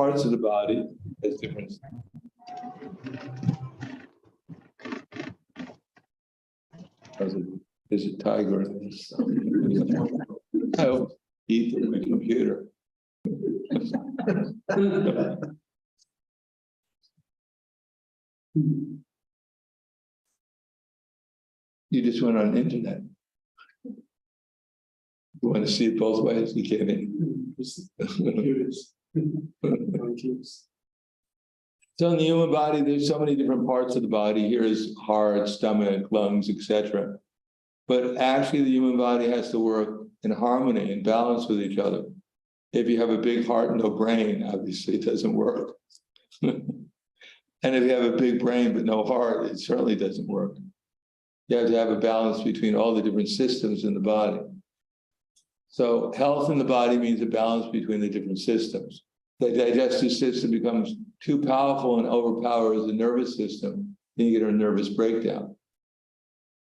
parts of the body has different. There's a tiger in this. I'll eat my computer. You just went on the internet. You want to see it both ways? You can't. So in the human body, there's so many different parts of the body. Here is heart, stomach, lungs, etc. But actually, the human body has to work in harmony and balance with each other. If you have a big heart and no brain, obviously it doesn't work. And if you have a big brain but no heart, it certainly doesn't work. You have to have a balance between all the different systems in the body. So health in the body means a balance between the different systems. The digestive system becomes too powerful and overpowers the nervous system, then you get a nervous breakdown.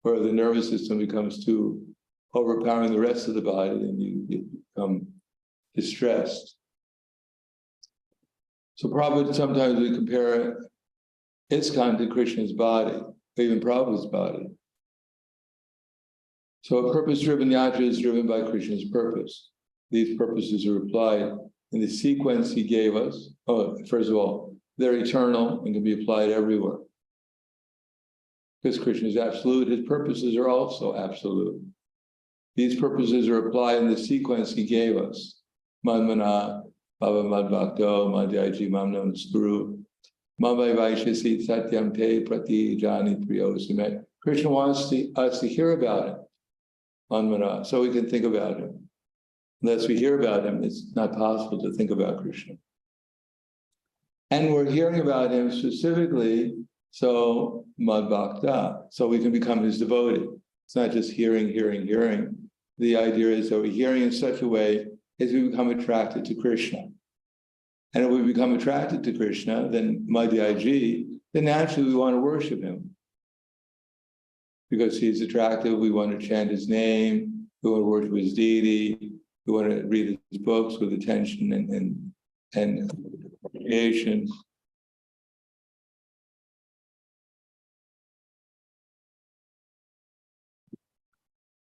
Or the nervous system becomes too overpowering the rest of the body, then you become distressed. So Prabhupada, sometimes we compare ISKCON to Krishna's body, or even Prabhupada's body. So a purpose-driven yatra is driven by Krishna's purpose. These purposes are applied in the sequence he gave us. Oh, first of all, they're eternal and can be applied everywhere. Because Krishna is absolute, his purposes are also absolute. These purposes are applied in the sequence he gave us. Manmana, Baba Madbhakto, Madhyaji Mamnam Guru, Mamai Vaishasi Satyam Te Prati Jani Priyosime. Krishna wants us to hear about him, Manmana, so we can think about him. Unless we hear about him, it's not possible to think about Krishna. And we're hearing about him specifically, so Madbhakta, so we can become his devotee. It's not just hearing. The idea is that we're hearing in such a way as we become attracted to Krishna. And if we become attracted to Krishna, then Madhyaji, then naturally we want to worship him. Because he's attractive, we want to chant his name, we want to worship his deity, we want to read his books with attention and appreciation.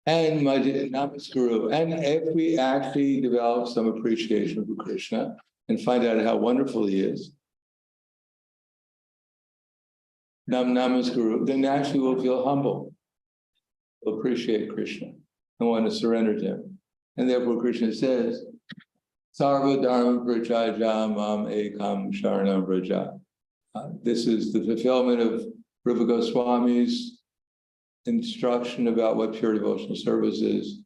And Namaskuru. And if we actually develop some appreciation for Krishna and find out how wonderful he is, Namaskuru, then naturally we'll feel humble. We'll appreciate Krishna and want to surrender to him. And therefore Krishna says, Sarva Dharma Prachaja Mam Ekam Sharanam Vraja. This is the fulfillment of Rupa Goswami's instruction about what pure devotional service is,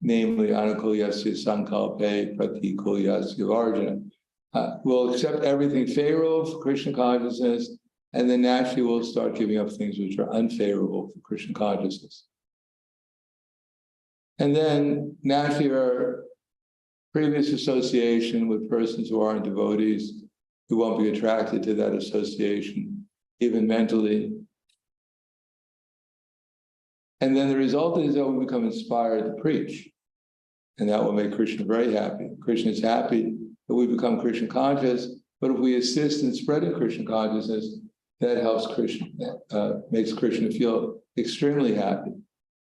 namely Anukulyasya Sankalpe Pratikulyasya Varjana. We'll accept everything favorable for Krishna consciousness, and then naturally we'll start giving up things which are unfavorable for Krishna consciousness. And then naturally our previous association with persons who aren't devotees, we won't be attracted to that association, even mentally. And then the result is that we become inspired to preach. And that will make Krishna very happy. Krishna is happy that we become Krishna conscious, but if we assist in spreading Krishna consciousness, that helps Krishna, makes Krishna feel extremely happy.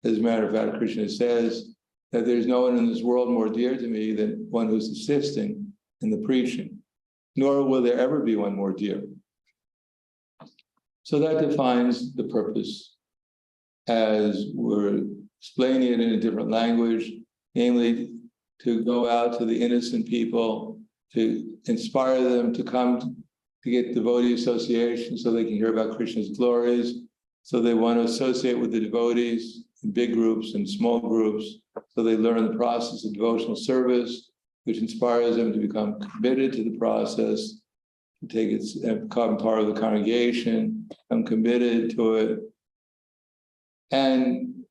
As a matter of fact, Krishna says that there's no one in this world more dear to me than one who's assisting in the preaching, nor will there ever be one more dear. So that defines the purpose as we're explaining it in a different language, namely to go out to the innocent people, to inspire them to come to get devotee association so they can hear about Krishna's glories. So they want to associate with the devotees in big groups and small groups. So they learn the process of devotional service, which inspires them to become committed to the process, to take it, become part of the congregation, become committed to it, and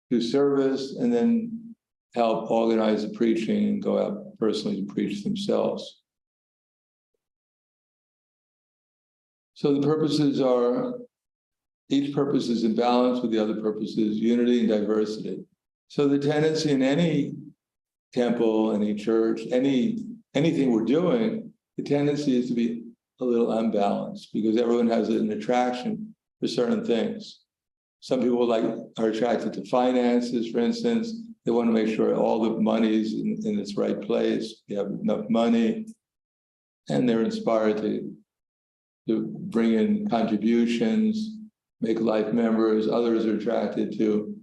do service, and then help organize the preaching and go out personally to preach themselves. So the purposes are, each purpose is in balance with the other purposes, unity and diversity. So the tendency in any temple, any church, any anything we're doing, the tendency is to be a little unbalanced because everyone has an attraction for certain things. Some people are attracted to finances, for instance. They want to make sure all the money is in its right place. You have enough money, and they're inspired to bring in contributions, make life members. Others are attracted to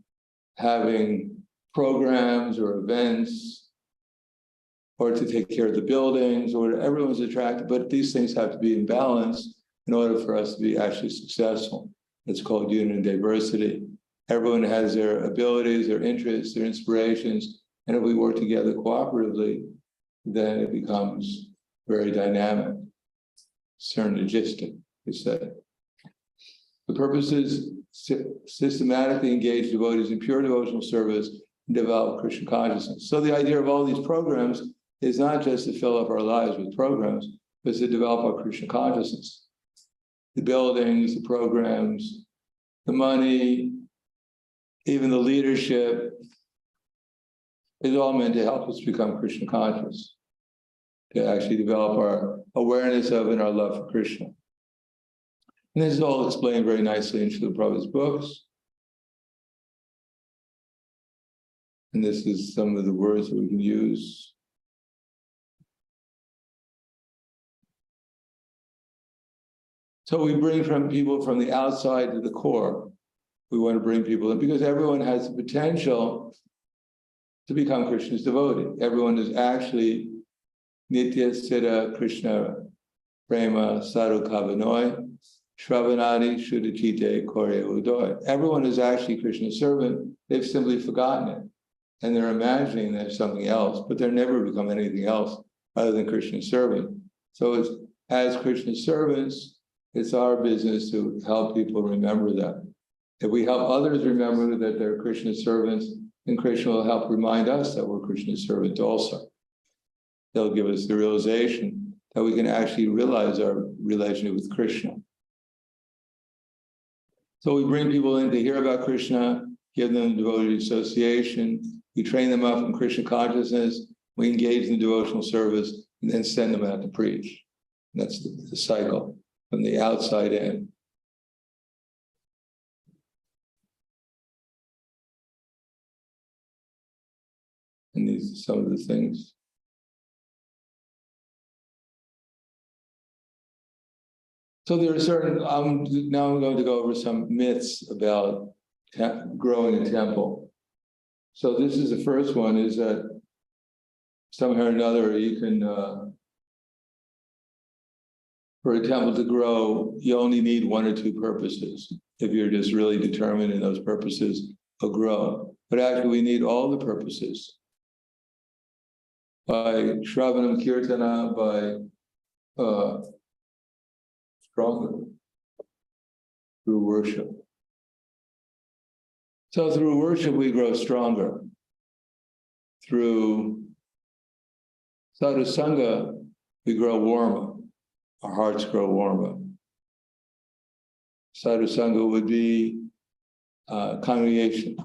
having programs or events, or to take care of the buildings, or everyone's attracted, but these things have to be in balance in order for us to be actually successful. It's called unity and diversity. Everyone has their abilities, their interests, their inspirations, and if we work together cooperatively, then it becomes very dynamic, synergistic, we say. The purpose is systematically engage devotees in pure devotional service and develop Krishna consciousness. So the idea of all these programs is not just to fill up our lives with programs, but to develop our Krishna consciousness. The buildings, the programs, the money, even the leadership is all meant to help us become Krishna conscious, to actually develop our awareness of and our love for Krishna. And this is all explained very nicely in Srila Prabhupada's books. And this is some of the words that we can use. So we bring people from the outside to the core. We want to bring people in because everyone has the potential to become Krishna's devotee. Everyone is actually Nitya Siddha Krishna Prema Sadhu Kavanoi Shravanadi Shuddhachite Kore Udoy. Everyone is actually Krishna's servant. They've simply forgotten it. And they're imagining there's something else, but they're never become anything else other than Krishna's servant. So it's, as Krishna's servants, it's our business to help people remember that. If we help others remember that they're Krishna's servants, then Krishna will help remind us that we're Krishna's servants also. They'll give us the realization that we can actually realize our relationship with Krishna. So we bring people in to hear about Krishna, give them devotee association, we train them up in Krishna consciousness, we engage in devotional service, and then send them out to preach. And that's the cycle from the outside in. And these are some of the things. So there are certain, now I'm going to go over some myths about growing a temple. So this is the first one, is that somehow or another you can, for a temple to grow, you only need one or two purposes. If you're just really determined in those purposes, will grow. But actually we need all the purposes. By Shravanam Kirtana, by stronger through worship. So through worship, we grow stronger. Through sadhu sangha, we grow warmer. Our hearts grow warmer. Sadhu sangha would be congregation.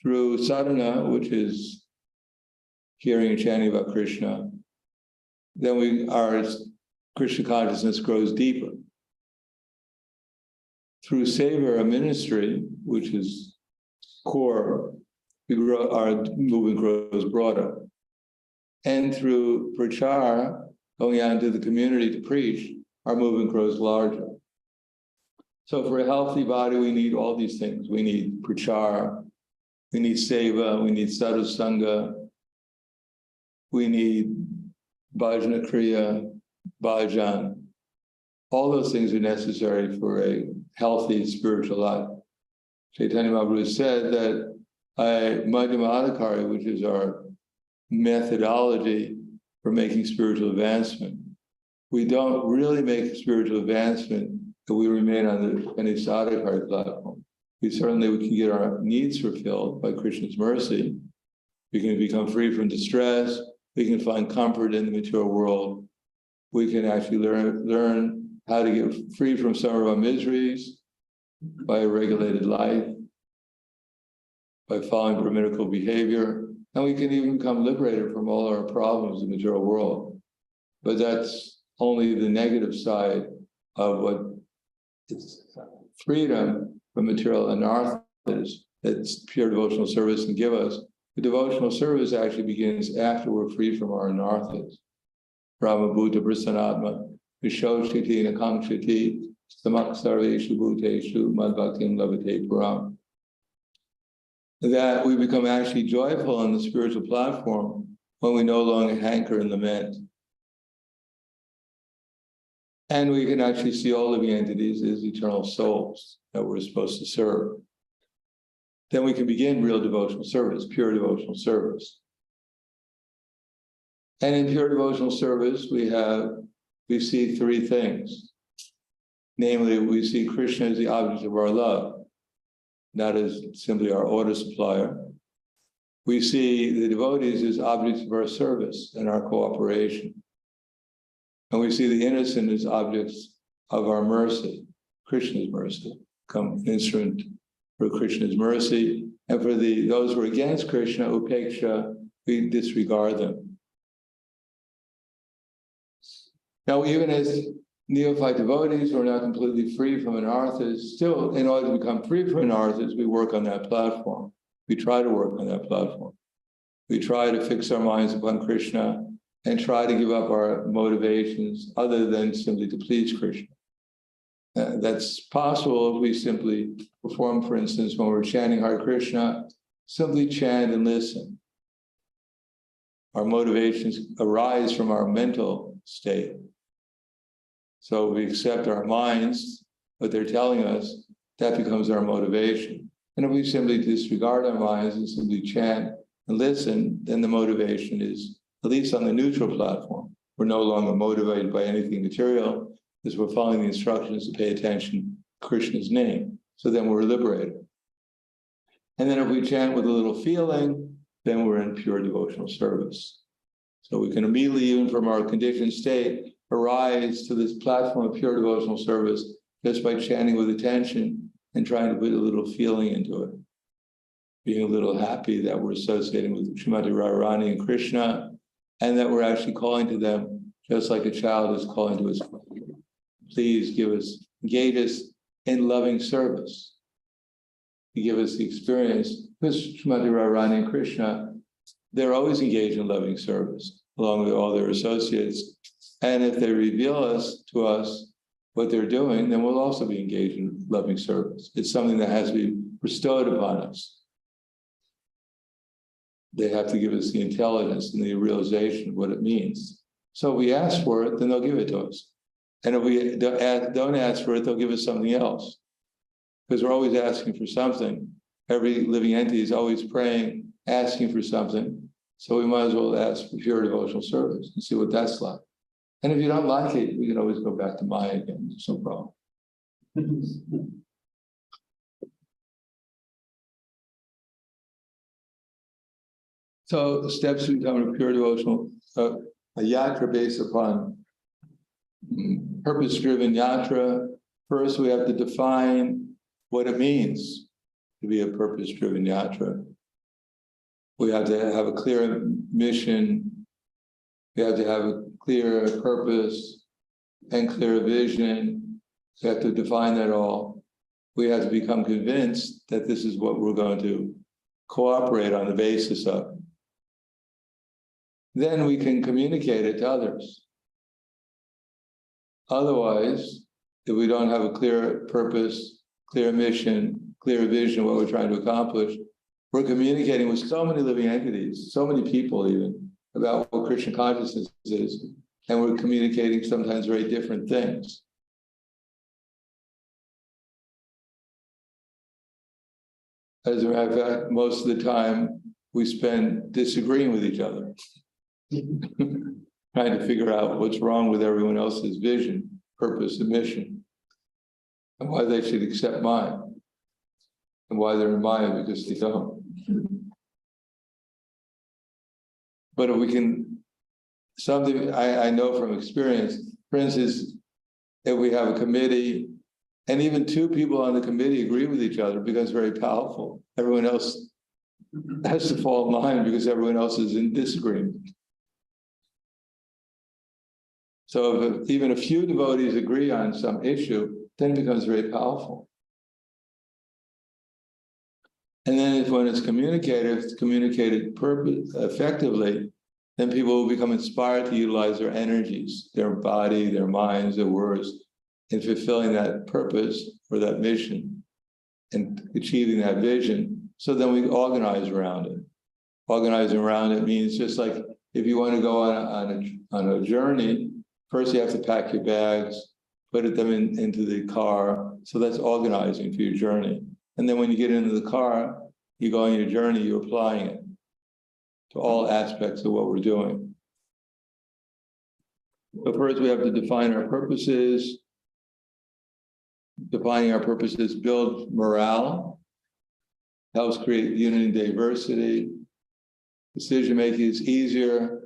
Through sadhana, which is hearing and chanting about Krishna, then our Krishna consciousness grows deeper. Through seva, a ministry, which is core, our movement grows broader. And through prachar, going out into the community to preach, our movement grows larger. So for a healthy body, we need all these things. We need prachar, we need seva, we need sadhu sangha, we need bhajana kriya, bhajan. All those things are necessary for a healthy spiritual life. Chaitanya Mahaprabhu said that Madhyama Adhikari, which is our methodology for making spiritual advancement, we don't really make spiritual advancement if we remain on the Adhikari platform. We can get our needs fulfilled by Krishna's mercy. We can become free from distress. We can find comfort in the material world. We can actually learn how to get free from some of our miseries by a regulated life, by following brahminical behavior, And we can even become liberated from all our problems in the material world. But that's only the negative side of what is freedom from material anarthas that's pure devotional service can give us. The devotional service actually begins after we're free from our anarthas. Brahma Bhuta Prasanatma, Vishoshiti Nakangshiti, Samak Sarveshu Bhuteshu, Madbhaktim Lavate Puram. That we become actually joyful on the spiritual platform when we no longer hanker and lament. And we can actually see all living entities as eternal souls that we're supposed to serve. Then we can begin real devotional service, pure devotional service. And in pure devotional service, we see three things. Namely, we see Krishna as the object of our love, not as simply our order supplier. We see the devotees as objects of our service and our cooperation. And we see the innocent as objects of our mercy, Krishna's mercy, become an instrument for Krishna's mercy. And for those who are against Krishna, upeksha, we disregard them. Now, even as neophyte devotees who are not completely free from anarthas, still, in order to become free from anarthas, we work on that platform. We try to work on that platform. We try to fix our minds upon Krishna and try to give up our motivations other than simply to please Krishna. That's possible if we simply perform, for instance, when we're chanting Hare Krishna, simply chant and listen. Our motivations arise from our mental state. So we accept our minds, what they're telling us, that becomes our motivation. And if we simply disregard our minds and simply chant and listen, then the motivation is, at least on the neutral platform, we're no longer motivated by anything material, because we're following the instructions to pay attention to Krishna's name. So then we're liberated. And then if we chant with a little feeling, then we're in pure devotional service. So we can immediately, even from our conditioned state, arise to this platform of pure devotional service just by chanting with attention and trying to put a little feeling into it. Being a little happy that we're associating with Srimati Radharani and Krishna, and that we're actually calling to them just like a child is calling to his father. Please engage us in loving service. You give us the experience, because Srimati Radharani and Krishna, they're always engaged in loving service, along with all their associates. And if they reveal to us what they're doing, then we'll also be engaged in loving service. It's something that has to be bestowed upon us. They have to give us the intelligence and the realization of what it means. So if we ask for it, then they'll give it to us. And if we don't ask for it, they'll give us something else. Because we're always asking for something. Every living entity is always praying, asking for something. So we might as well ask for pure devotional service and see what that's like. And if you don't like it, we can always go back to Maya again. There's no problem. So the steps to becoming a pure devotional, a yatra based upon purpose-driven yatra. First, we have to define what it means to be a purpose-driven yatra. We have to have a clear mission. We have to have a clear purpose and clear vision. We have to define that all. We have to become convinced that this is what we're going to cooperate on the basis of. Then we can communicate it to others. Otherwise, if we don't have a clear purpose, clear mission, clear vision of what we're trying to accomplish, we're communicating with so many living entities, so many people even, about what Krishna consciousness is, and we're communicating sometimes very different things. As a matter of fact, most of the time we spend disagreeing with each other, trying to figure out what's wrong with everyone else's vision, purpose, and mission, and why they should accept mine, and why they're in Maya because they don't. But if we can, something I know from experience, for instance, if we have a committee, and even two people on the committee agree with each other, it becomes very powerful. Everyone else has to fall in line because everyone else is in disagreement. So if even a few devotees agree on some issue, then it becomes very powerful. And then when it's communicated effectively, then people will become inspired to utilize their energies, their body, their minds, their words, in fulfilling that purpose or that mission and achieving that vision. So then we organize around it. Organizing around it means just like if you want to go on a journey, first you have to pack your bags, put them into the car. So that's organizing for your journey. And then when you get into the car, you go on your journey, you're applying it to all aspects of what we're doing. But first we have to define our purposes. Defining our purposes builds morale, helps create unity and diversity. Decision-making is easier.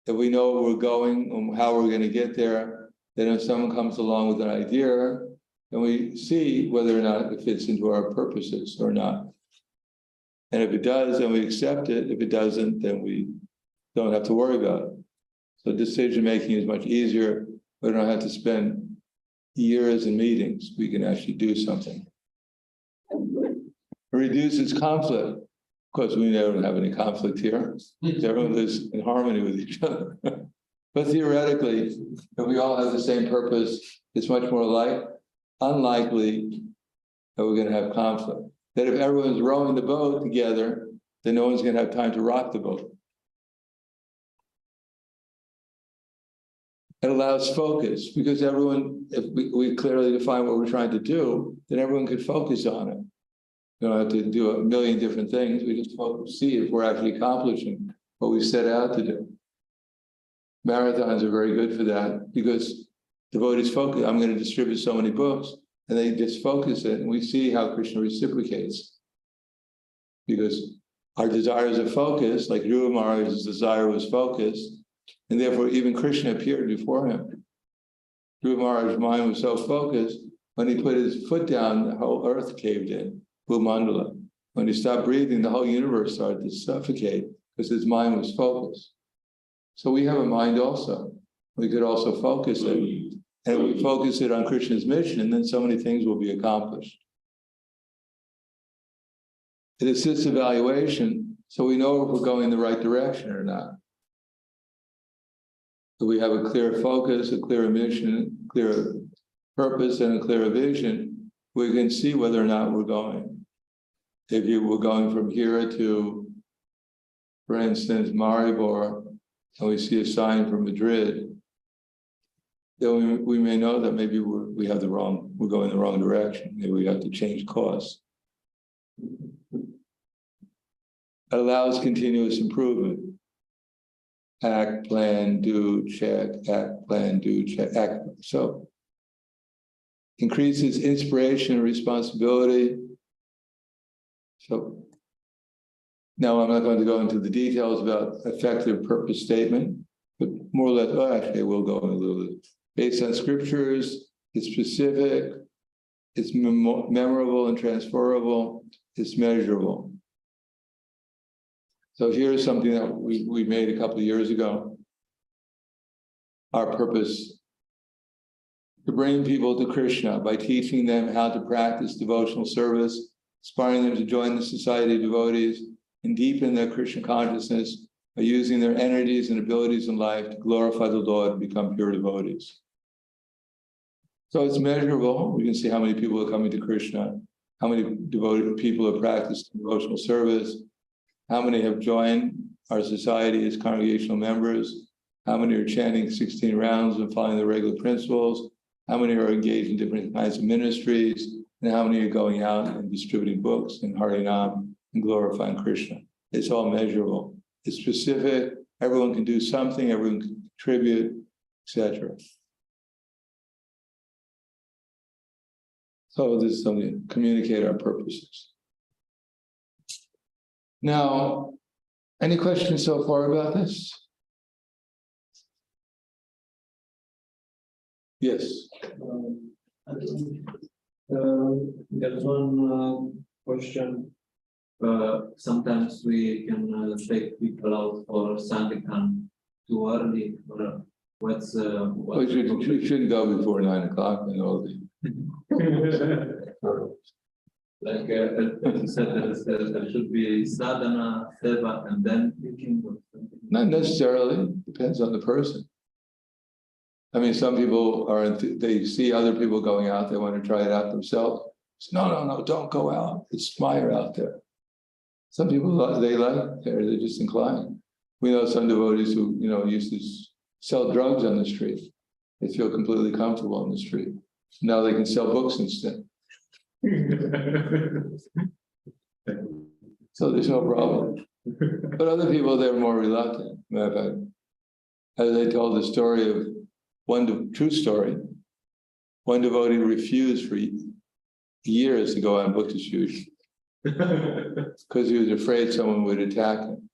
If we know where we're going and how we're going to get there, then if someone comes along with an idea, then we see whether or not it fits into our purposes or not. And if it does, then we accept it. If it doesn't, then we don't have to worry about it. So decision-making is much easier. We don't have to spend years in meetings. We can actually do something. It reduces conflict. Of course, we don't have any conflict here. Everyone lives in harmony with each other. But theoretically, if we all have the same purpose, it's much more unlikely that we're going to have conflict. That if everyone's rowing the boat together, then no one's going to have time to rock the boat. It allows focus because everyone, if we clearly define what we're trying to do, then everyone could focus on it. You don't have to do a million different things. We just focus, see if we're actually accomplishing what we set out to do. Marathons are very good for that because devotees focus. I'm going to distribute so many books, and they just focus it, and we see how Krishna reciprocates. Because our desires are focused, like Dhruva Maharaj's desire was focused, and therefore even Krishna appeared before him. Dhruva Maharaj's mind was so focused, when he put his foot down, the whole earth caved in, Bhumandala. When he stopped breathing, the whole universe started to suffocate because his mind was focused. So we have a mind also. We could also focus it. And if we focus it on Krishna's mission, then so many things will be accomplished. It assists evaluation, so we know if we're going in the right direction or not. If we have a clear focus, a clear mission, clear purpose, and a clear vision, we can see whether or not we're going. If you were going from here to, for instance, Maribor, and we see a sign from Madrid, then we may know that maybe we're going the wrong direction. Maybe we have to change course. It allows continuous improvement. Act, plan, do, check, act, plan, do, check, act. So increases inspiration and responsibility. So now I'm not going to go into the details about effective purpose statement, but more or less, actually we'll go in a little bit. Based on scriptures, it's specific, it's memorable and transferable, it's measurable. So here's something that we made a couple of years ago. Our purpose: to bring people to Krishna by teaching them how to practice devotional service, inspiring them to join the society of devotees, and deepen their Krishna consciousness by using their energies and abilities in life to glorify the Lord and become pure devotees. So it's measurable. We can see how many people are coming to Krishna, how many devoted people have practiced devotional service, how many have joined our society as congregational members, how many are chanting 16 rounds and following the regular principles, how many are engaged in different kinds of ministries, and how many are going out and distributing books and Harinam and glorifying Krishna. It's all measurable. It's specific. Everyone can do something, everyone can contribute, etc. So this is something to communicate our purposes. Now, any questions so far about this? Yes. There's one question. sometimes we can take people out for Sandikan too early, or what's Well, you shouldn't go before 9 o'clock and all the. like you said, there should be sadhana, seva, and then thinking or something. Not necessarily, depends on the person. I mean, some people they see other people going out, they want to try it out themselves. No, don't go out. It's fire out there. Some people, they're just inclined. We know some devotees who, used to sell drugs on the street. They feel completely comfortable on the street. Now they can sell books instead. So there's no problem. But other people, they're more reluctant. Matter of fact, as I told the story of true story, one devotee refused for years to go on book distribution because he was afraid someone would attack him.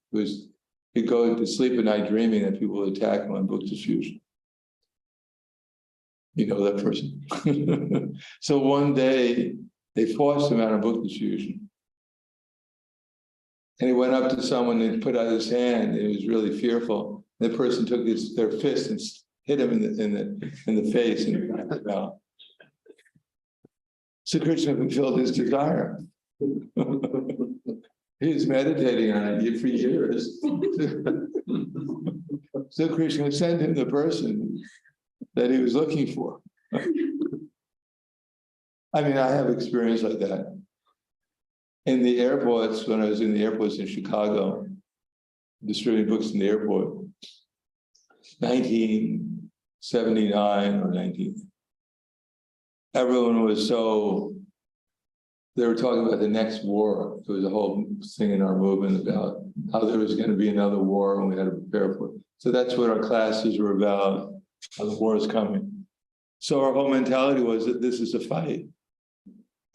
He'd go to sleep at night dreaming that people would attack him on book distribution. You know that person. So one day they forced him out on book distribution. And he went up to someone and put out his hand. He was really fearful. The person took their fist and hit him in the face and knocked him out. So Krishna fulfilled his desire. He was meditating on it for years. So Krishna sent him the person that he was looking for. I mean, I have experience like that. In the airports, when I was in the airports in Chicago, distributing books in the airport, 1979 or 19, everyone was they were talking about the next war. There was a whole thing in our movement about how there was going to be another war and we had to prepare for it. So that's what our classes were about, how the war is coming. So our whole mentality was that this is a fight.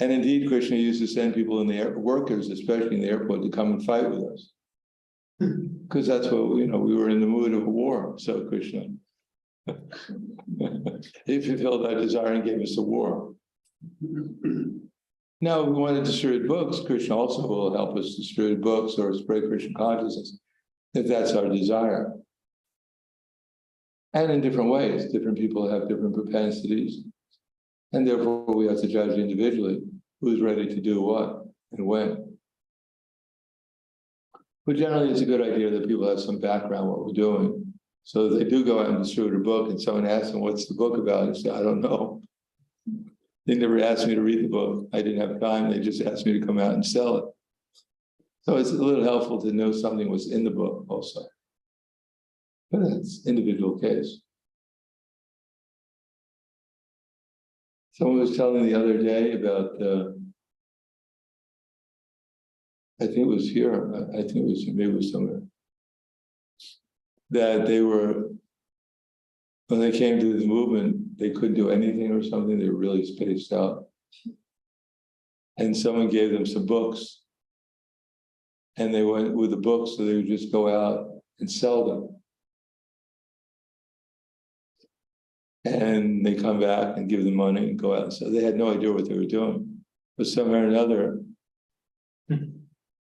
And indeed, Krishna used to send people in the workers, especially in the airport, to come and fight with us. Because that's what, we were in the mood of a war. So Krishna, he fulfilled our desire and gave us a war. Now, if we want to distribute books, Krishna also will help us distribute books or spread Krishna consciousness, if that's our desire. And in different ways, different people have different propensities. And therefore, we have to judge individually who's ready to do what and when. But generally, it's a good idea that people have some background what we're doing. So if they do go out and distribute a book and someone asks them, what's the book about? They say, I don't know. They never asked me to read the book. I didn't have time. They just asked me to come out and sell it. So it's a little helpful to know something was in the book also. But it's individual case. Someone was telling the other day about, I think it was here, I think it was maybe it was somewhere, that when they came to the movement, they couldn't do anything or something, they were really spaced out. And someone gave them some books, and they went with the books, so they would just go out and sell them. And they come back and give them money and go out. So they had no idea what they were doing. But somehow or another,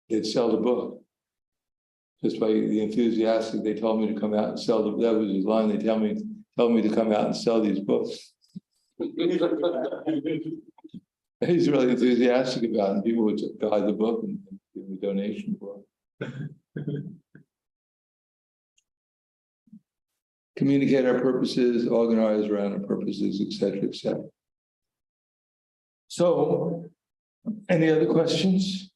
they'd sell the book. Just by the enthusiastic, they told me to come out and sell them. That was his line. They told me to come out and sell these books. He's really enthusiastic about it. And people would buy the book and give him a donation for it. Communicate our purposes, organize around our purposes, etc., etc. So, any other questions?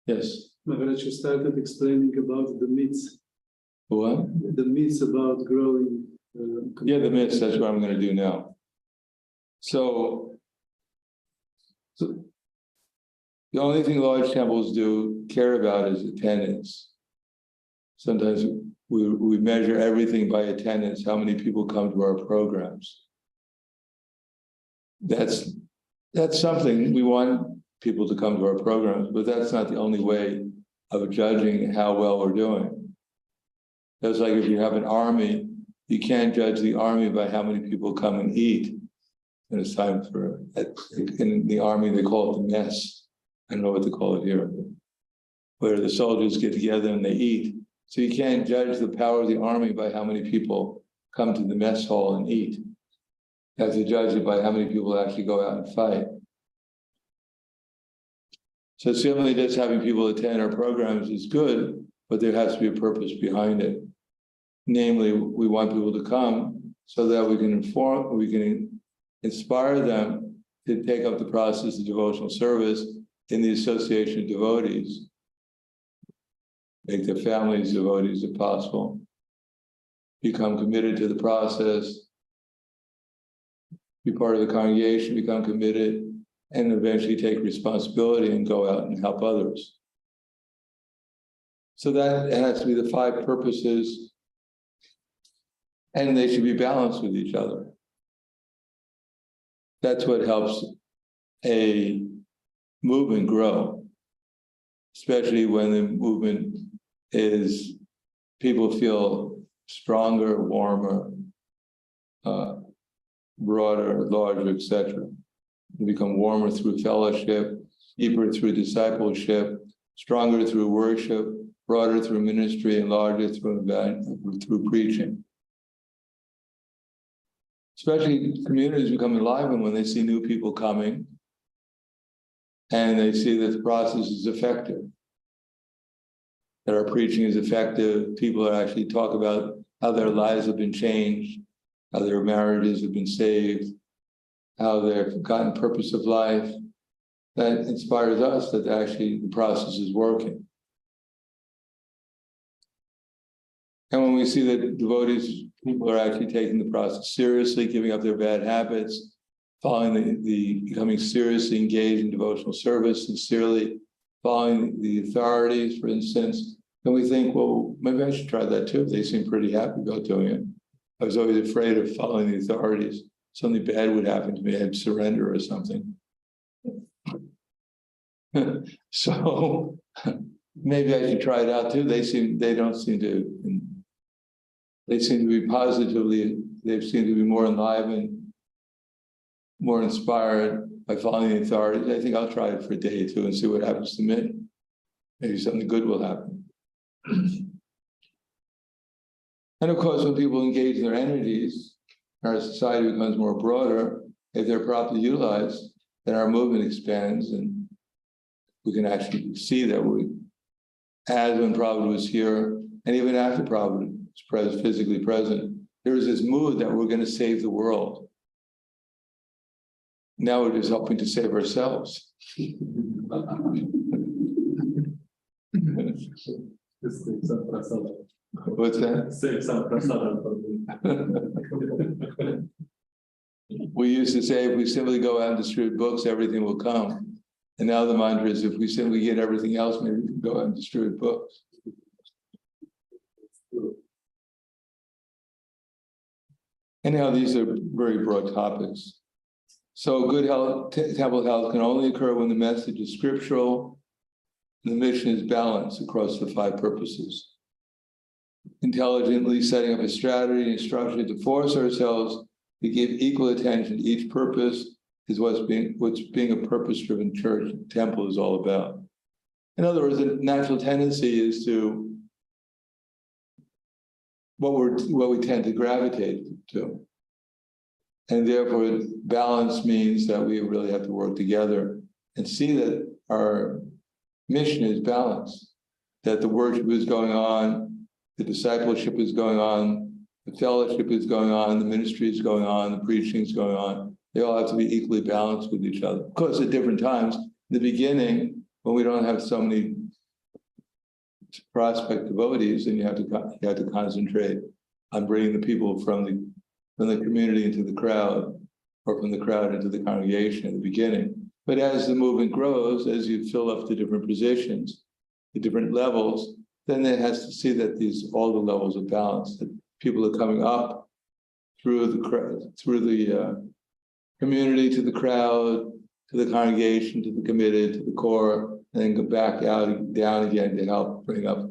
Yes. Maharaj, you started explaining about the myths. What? The myths about growing. Yeah, the myths, that's what I'm going to do now. So the only thing large temples care about is attendance. Sometimes we measure everything by attendance, how many people come to our programs. That's something, we want people to come to our programs, but that's not the only way of judging how well we're doing. That's like if you have an army, you can't judge the army by how many people come and eat. And it's time for, in the army, they call it the mess. I don't know what to call it here. where the soldiers get together and they eat. So you can't judge the power of the army by how many people come to the mess hall and eat. You have to judge it by how many people actually go out and fight. So certainly just having people attend our programs is good, but there has to be a purpose behind it. Namely, we want people to come so that we can inspire them to take up the process of devotional service in the association of devotees. Make their families devotees if possible. Become committed to the process. Be part of the congregation, become committed, and eventually take responsibility and go out and help others. So that has to be the 5 purposes, and they should be balanced with each other. That's what helps a movement grow, especially when the movement is, people feel stronger, warmer, broader, larger, etc. They become warmer through fellowship, deeper through discipleship, stronger through worship, broader through ministry, and larger through preaching. Especially communities become enlivened when they see new people coming and they see that the process is effective, that our preaching is effective. People are actually talk about how their lives have been changed, how their marriages have been saved, how they've gotten purpose of life. That inspires us that actually the process is working. And when we see that devotees, people are actually taking the process seriously, giving up their bad habits, following becoming seriously engaged in devotional service, sincerely following the authorities, for instance, then we think, well, maybe I should try that too. They seem pretty happy about doing it. I was always afraid of following the authorities. Something bad would happen to me. I'd surrender or something. So maybe I should try it out too. They seem to be positively, they seem to be more enlivened, more inspired by following the authorities. I think I'll try it for a day or two and see what happens to me. Maybe something good will happen. And of course, when people engage their energies, our society becomes more broader. If they're properly utilized, then our movement expands, and we can actually see that as when Prabhupada was here, and even after Prabhupada was physically present, there was this mood that we're going to save the world. Now we're just helping to save ourselves. What's that? We used to say, if we simply go out and distribute books, everything will come. And now the mantra is, if we simply get everything else, maybe we can go out and distribute books. Anyhow, these are very broad topics. So good health, temple health can only occur when the message is scriptural and the mission is balanced across the 5 purposes. Intelligently setting up a strategy and structure to force ourselves to give equal attention to each purpose is what's being a purpose-driven church temple is all about. In other words, the natural tendency is to what we tend to gravitate to. And therefore, balance means that we really have to work together and see that our mission is balanced, that the worship is going on, the discipleship is going on, the fellowship is going on, the ministry is going on, the preaching is going on. They all have to be equally balanced with each other. Of course, at different times, in the beginning, when we don't have so many prospect devotees, then you have to concentrate on bringing the people from the community into the crowd, or from the crowd into the congregation at the beginning. But as the movement grows, as you fill up the different positions, the different levels, then it has to see that all the levels are balanced. That people are coming up through the community to the crowd, to the congregation, to the committed, to the core, and then go back down again to help bring up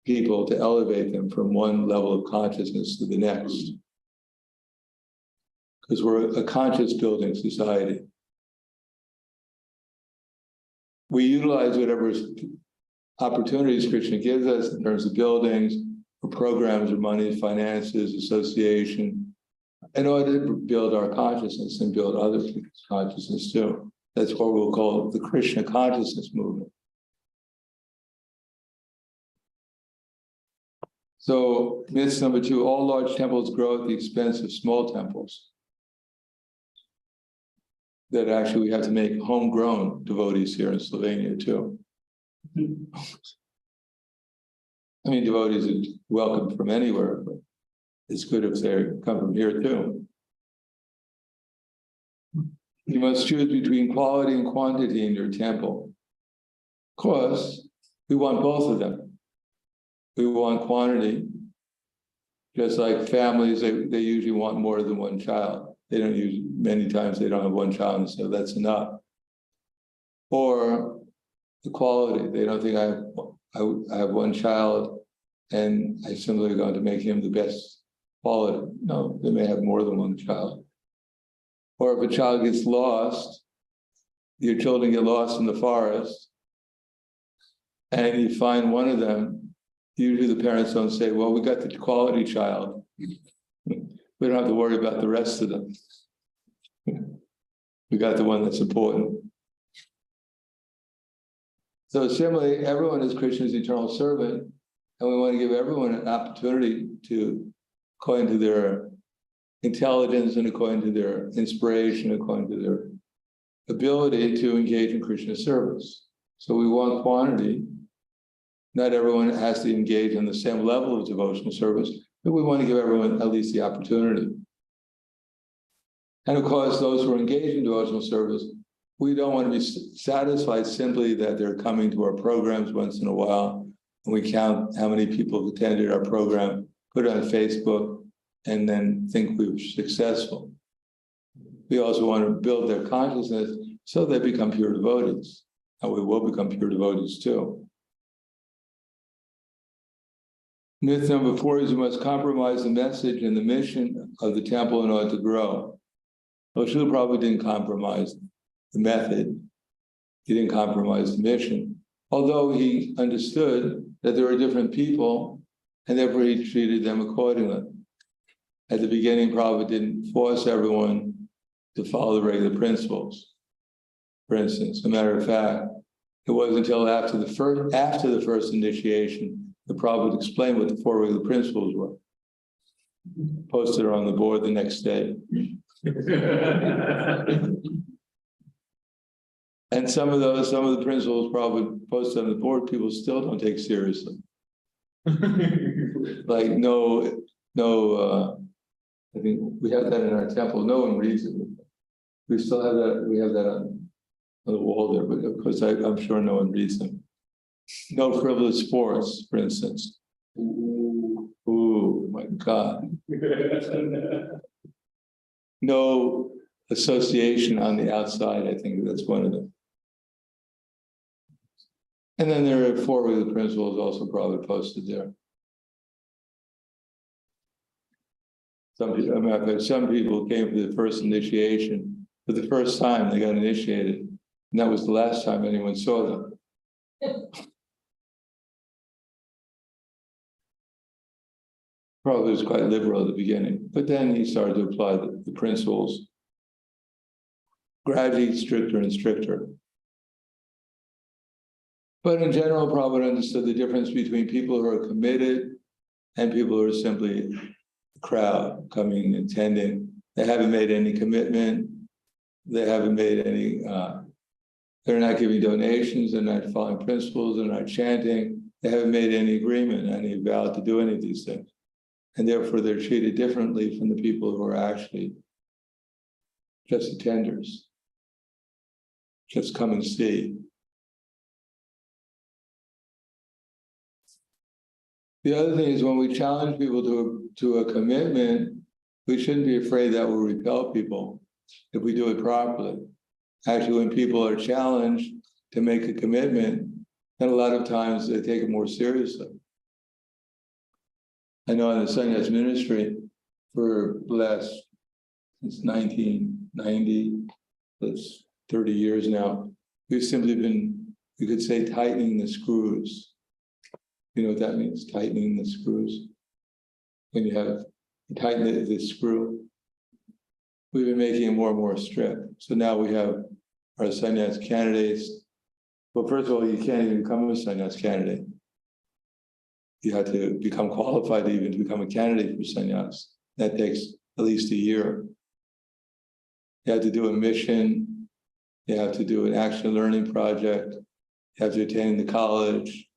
people, to elevate them from one level of consciousness to the next. Because we're a conscious building society. We utilize whatever opportunities Krishna gives us in terms of buildings, or programs, or money, finances, association, in order to build our consciousness and build other people's consciousness too. That's what we'll call the Krishna consciousness movement. So myth number 2, all large temples grow at the expense of small temples. That actually we have to make homegrown devotees here in Slovenia too. I mean, devotees are welcome from anywhere, but it's good if they come from here too. You must choose between quality and quantity in your temple. Of course, we want both of them. We want quantity, just like families, they usually want more than one child. They don't use, many times they don't have one child, and so that's enough. Or the quality, they don't think I have one child and I'm simply going to make him the best quality. No, they may have more than one child. Or if a child gets lost, your children get lost in the forest, and you find one of them, usually the parents don't say, well, we got the quality child. We don't have to worry about the rest of them. We got the one that's important. So similarly, everyone is Krishna's eternal servant, and we want to give everyone an opportunity to, according to their intelligence and according to their inspiration, according to their ability to engage in Krishna service. So we want quantity. Not everyone has to engage on the same level of devotional service, but we want to give everyone at least the opportunity. And of course, those who are engaged in devotional service, we don't want to be satisfied simply that they're coming to our programs once in a while, and we count how many people have attended our program, put it on Facebook, and then think we were successful. We also want to build their consciousness so they become pure devotees, and we will become pure devotees too. Myth number 4 is you must compromise the message and the mission of the temple in order to grow. Well, Srila Prabhupada didn't compromise the method. He didn't compromise the mission, although he understood that there were different people, and therefore he treated them accordingly. At the beginning, Prabhupada didn't force everyone to follow the regular principles. For instance, as a matter of fact, it wasn't until after the first initiation that Prabhupada explained what the 4 regular principles were. Posted on the board the next day. And some of the principles Prabhupada posted on the board, people still don't take seriously. Like I think we have that in our temple. No one reads it. We still have that. We have that on the wall there, but of course, I'm sure no one reads them. No frivolous sports, for instance. Ooh, my God. No association on the outside. I think that's one of them. And then there are 4 regular principles also probably posted there. Some people came for the first initiation. For the first time, they got initiated. And that was the last time anyone saw them. Probably was quite liberal at the beginning. But then he started to apply the principles, gradually stricter and stricter. But in general, Prabhupada understood the difference between people who are committed and people who are simply a crowd coming and attending. They haven't made any commitment. They haven't made any, they're not giving donations, they're not following principles, they're not chanting. They haven't made any agreement, any vow to do any of these things. And therefore they're treated differently from the people who are actually just attenders. Just come and see. The other thing is when we challenge people to a commitment, we shouldn't be afraid that will repel people if we do it properly. Actually, when people are challenged to make a commitment, then a lot of times they take it more seriously. I know in the Sannyas ministry for the last, since 1990, that's 30 years now, we've simply been we could say tightening the screws. You know what that means, tightening the screws? When you tighten the screw, we've been making it more and more strict. So now we have our sannyas candidates. Well, first of all, you can't even become a sannyas candidate. You have to become qualified even to become a candidate for sannyas. That takes at least a year. You have to do a mission. You have to do an action learning project. You have to attend the college.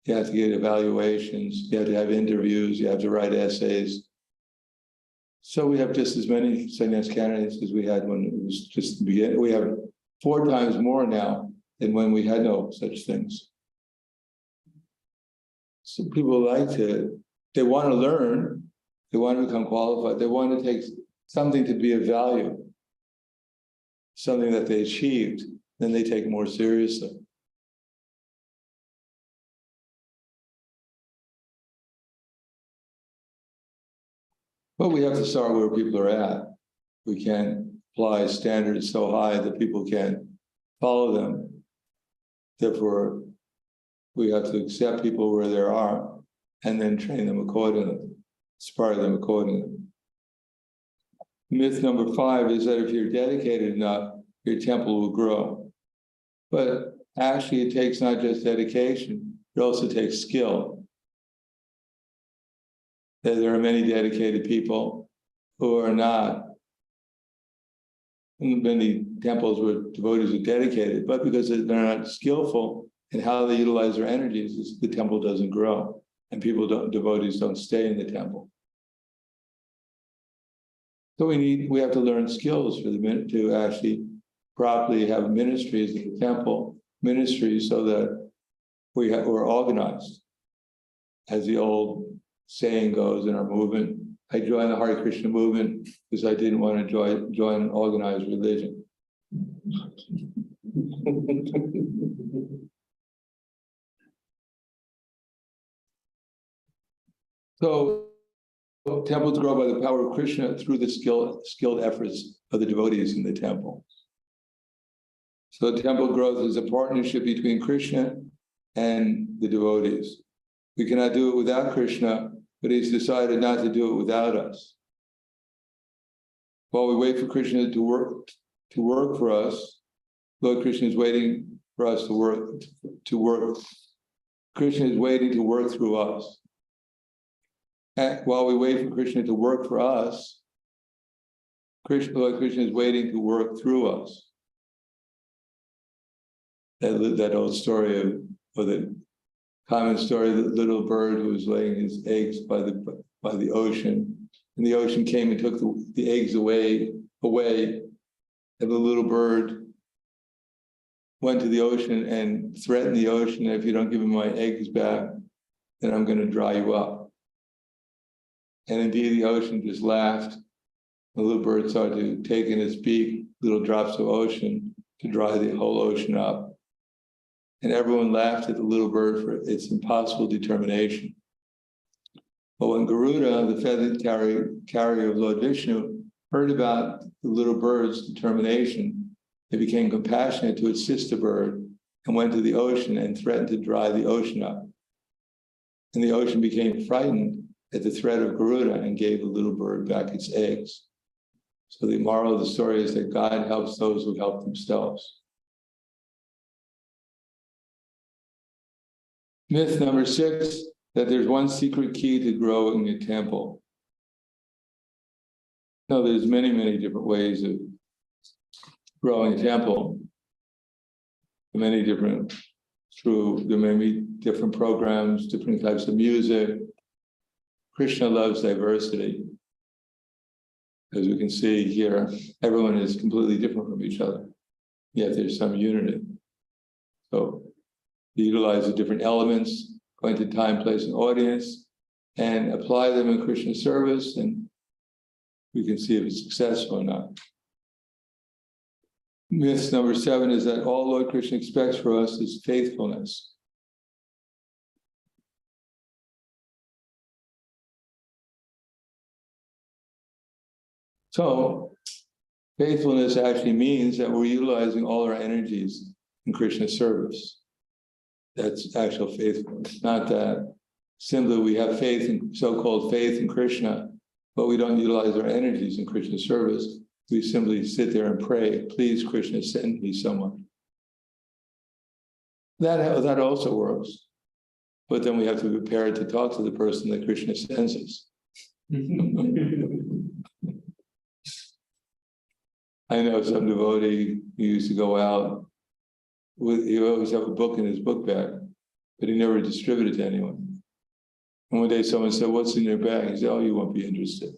You have to get evaluations. You have to have interviews. You have to write essays. So we have just as many sannyas candidates as we had when it was just the beginning. We have 4 times more now than when we had no such things. So people they want to learn, they want to become qualified, they want to take something to be of value, something that they achieved, then they take more seriously. But we have to start where people are at. We can't apply standards so high that people can't follow them. Therefore, we have to accept people where they are and then train them accordingly, inspire them accordingly. Myth number 5 is that if you're dedicated enough, your temple will grow. But actually, it takes not just dedication, it also takes skill. That there are many dedicated people who are not. Many temples where devotees are dedicated, but because they're not skillful in how they utilize their energies, the temple doesn't grow, and devotees don't stay in the temple. So we have to learn skills to actually properly have ministries in the temple, ministries so that we're organized. As the old saying goes in our movement, I joined the Hare Krishna movement because I didn't want to join an organized religion. So temples grow by the power of Krishna through the skilled efforts of the devotees in the temple. So temple growth is a partnership between Krishna and the devotees. We cannot do it without Krishna, but he's decided not to do it without us. While we wait for Krishna to work for us, Lord Krishna is waiting for us to work. Krishna is waiting to work through us. And while we wait for Krishna to work for us, Lord Krishna is waiting to work through us. That old story or the common story of the little bird who was laying his eggs by the ocean, and the ocean came and took the eggs away, and the little bird went to the ocean and threatened the ocean, if you don't give me my eggs back, then I'm going to dry you up. And indeed, the ocean just laughed. The little bird started to take in its beak little drops of ocean to dry the whole ocean up. And everyone laughed at the little bird for its impossible determination. But when Garuda, the feathered carrier of Lord Vishnu, heard about the little bird's determination, it became compassionate to its sister bird and went to the ocean and threatened to dry the ocean up. And the ocean became frightened at the threat of Garuda and gave the little bird back its eggs. So the moral of the story is that God helps those who help themselves. Myth number 6, that there's one secret key to growing a temple. No, there's many, many different ways of growing a temple. There may be different programs, different types of music. Krishna loves diversity. As we can see here, everyone is completely different from each other, yet there's some unity. So utilize the different elements, going to time, place, and audience, and apply them in Krishna service, and we can see if it's successful or not. Myth number 7 is that all Lord Krishna expects for us is faithfulness. So faithfulness actually means that we're utilizing all our energies in Krishna's service. That's actual faithfulness, not that simply we have faith in so-called faith in Krishna, but we don't utilize our energies in Krishna's service. We simply sit there and pray, please Krishna, send me someone. That also works. But then we have to be prepared to talk to the person that Krishna sends us. I know some devotee who used to go out he always have a book in his book bag, but he never distributed to anyone. And one day someone said, "What's in your bag?" He said, "Oh, you won't be interested."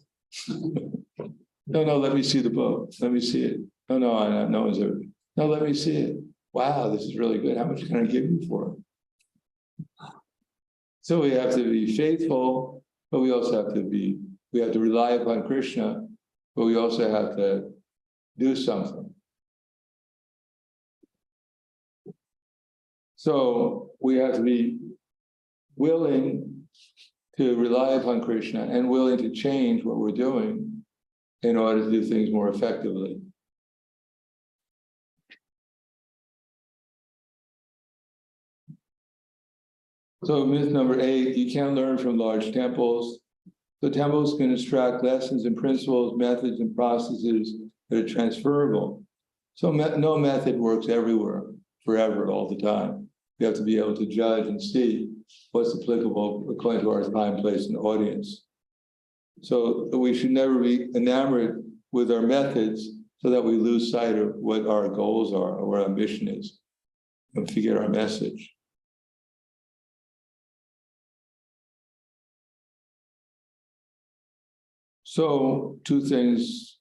No, let me see the book. Let me see it. No, no one's ever. No, let me see it. Wow, this is really good. How much can I give you for it? So we have to be faithful, but we also have to rely upon Krishna, but we also have to do something. So we have to be willing to rely upon Krishna and willing to change what we're doing in order to do things more effectively. So myth number 8, you can't learn from large temples. The temples can extract lessons and principles, methods and processes that are transferable. So no method works everywhere, forever, all the time. We have to be able to judge and see what's applicable according to our time, place, and audience. So we should never be enamored with our methods so that we lose sight of what our goals are or what our mission is and forget our message. So 2 things.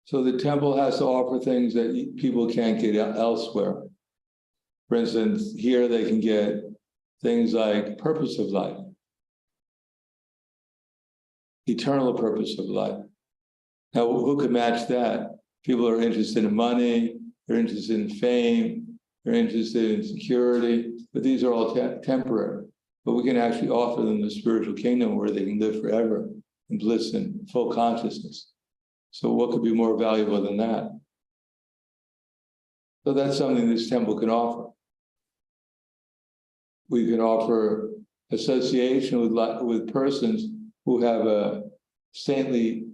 So the temple has to offer things that people can't get elsewhere. For instance, here they can get things like purpose of life, eternal purpose of life. Now, who could match that? People are interested in money, they're interested in fame, they're interested in security, but these are all temporary. But we can actually offer them the spiritual kingdom where they can live forever in bliss and full consciousness. So what could be more valuable than that? So that's something this temple can offer. We can offer association with persons who have a saintly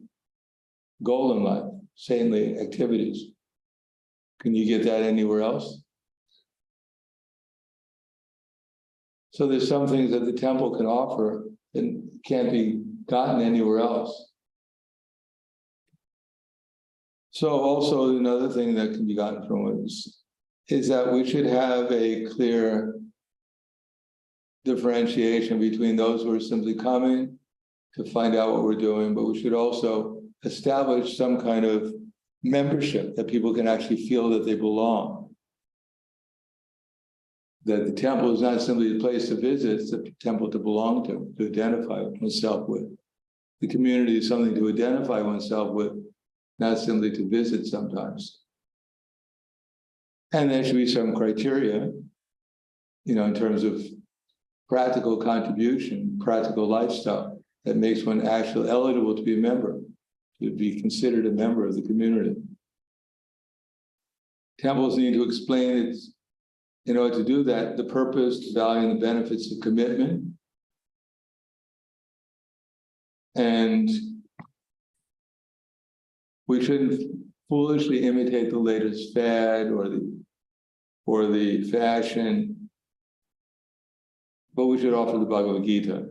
goal in life, saintly activities. Can you get that anywhere else? So there's some things that the temple can offer that can't be gotten anywhere else. So also another thing that can be gotten from it is that we should have a clear differentiation between those who are simply coming to find out what we're doing, but we should also establish some kind of membership that people can actually feel that they belong. That the temple is not simply a place to visit, it's a temple to belong to identify oneself with. The community is something to identify oneself with, not simply to visit sometimes. And there should be some criteria, in terms of practical contribution, practical lifestyle that makes one actually eligible to be a member, to be considered a member of the community. Temples need to explain in order to do that, the purpose, the value, and the benefits of commitment. And we shouldn't foolishly imitate the latest fad or the fashion, but we should offer the Bhagavad Gita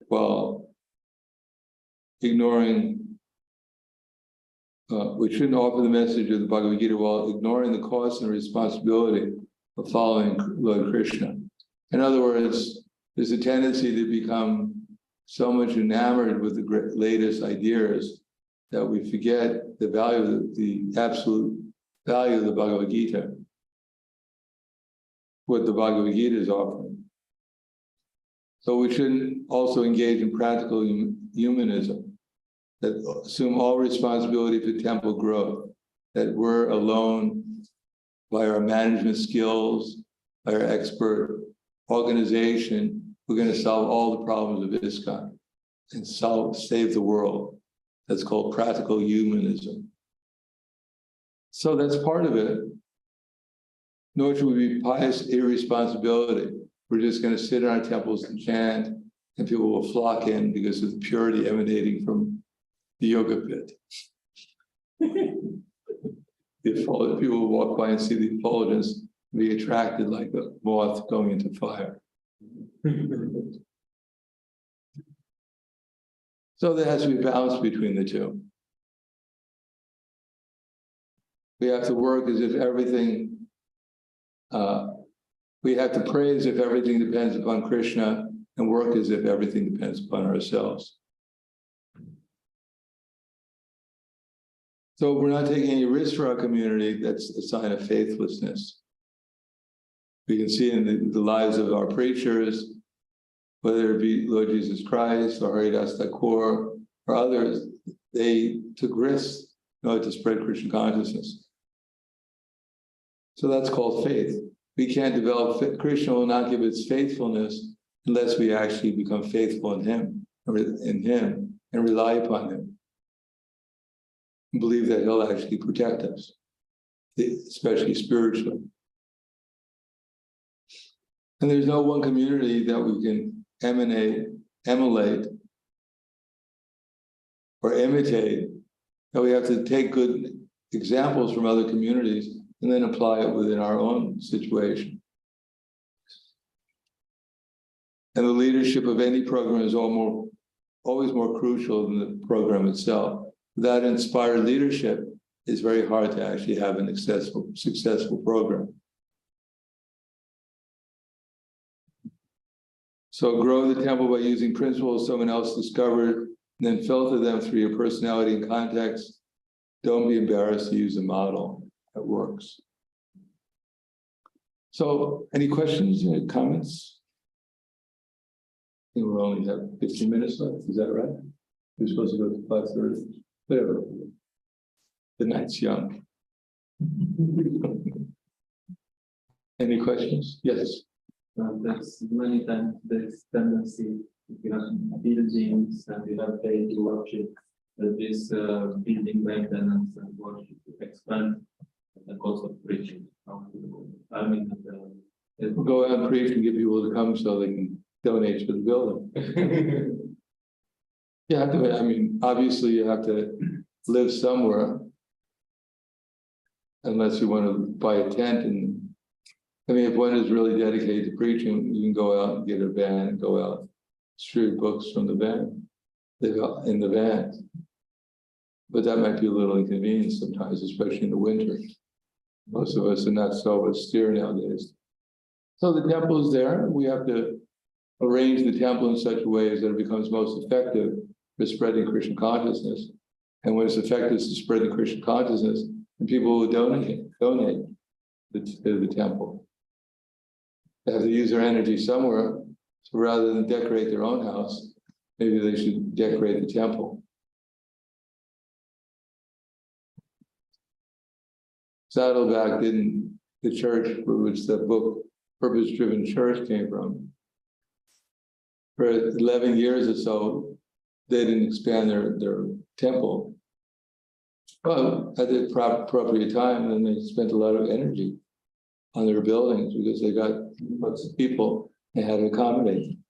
while ignoring. We shouldn't offer the message of the Bhagavad Gita while ignoring the cost and responsibility of following Lord Krishna. In other words, there's a tendency to become so much enamored with the latest ideas that we forget the value, the absolute value of the Bhagavad Gita, what the Bhagavad Gita is offering. So we shouldn't also engage in practical humanism that assume all responsibility for temple growth, that we're alone by our management skills, by our expert organization, we're going to solve all the problems of ISKCON and save the world. That's called practical humanism. So that's part of it. nor should we be pious irresponsibility. We're just going to sit in our temples and chant, and people will flock in because of the purity emanating from the yoga pit. People will walk by and see the effulgence, be attracted like a moth going into fire. So there has to be a balance between the two. We have to work as if everything, we have to pray as if everything depends upon Krishna and work as if everything depends upon ourselves. So if we're not taking any risks for our community, that's a sign of faithlessness. We can see in the lives of our preachers, whether it be Lord Jesus Christ or Haridas Thakur or others, they took risks in order to spread Krishna consciousness. So that's called faith. We can't develop, Krishna will not give its faithfulness unless we actually become faithful in Him and rely upon Him. And believe that He'll actually protect us, especially spiritually. And there's no one community that we can emulate, or imitate. That we have to take good examples from other communities and then apply it within our own situation. And the leadership of any program is always more crucial than the program itself. Without inspired leadership, it's very hard to actually have an successful program. So grow the temple by using principles someone else discovered, and then filter them through your personality and context. Don't be embarrassed to use a model that works. So, any questions, any comments? I think we only have 15 minutes left, is that right? We're supposed to go to 5:30, whatever. The night's young. Any questions? Yes. There's many times this tendency, if you have buildings and you have paid worship, that this building maintenance and worship expand the cost of preaching. I mean, We'll go out and preach and get people to come so they can donate to the building. You have to, I mean, obviously you have to live somewhere, unless you want to buy a tent. And I mean, if one is really dedicated to preaching, you can go out and get a van and go out, distribute books from the van, in the van. But that might be a little inconvenient sometimes, especially in the winter. Most of us are not so austere nowadays. So the temple is there. We have to arrange the temple in such a way as that it becomes most effective for spreading Krishna consciousness. And when it's effective to spread the Krishna consciousness, and people will donate to the temple. They have to use their energy somewhere. So rather than decorate their own house, maybe they should decorate the temple. Saddleback didn't, the church for which the book Purpose Driven Church came from, for 11 years or so, they didn't expand their temple. But at the appropriate time, then they spent a lot of energy on their buildings because they got lots of people they had to accommodate them.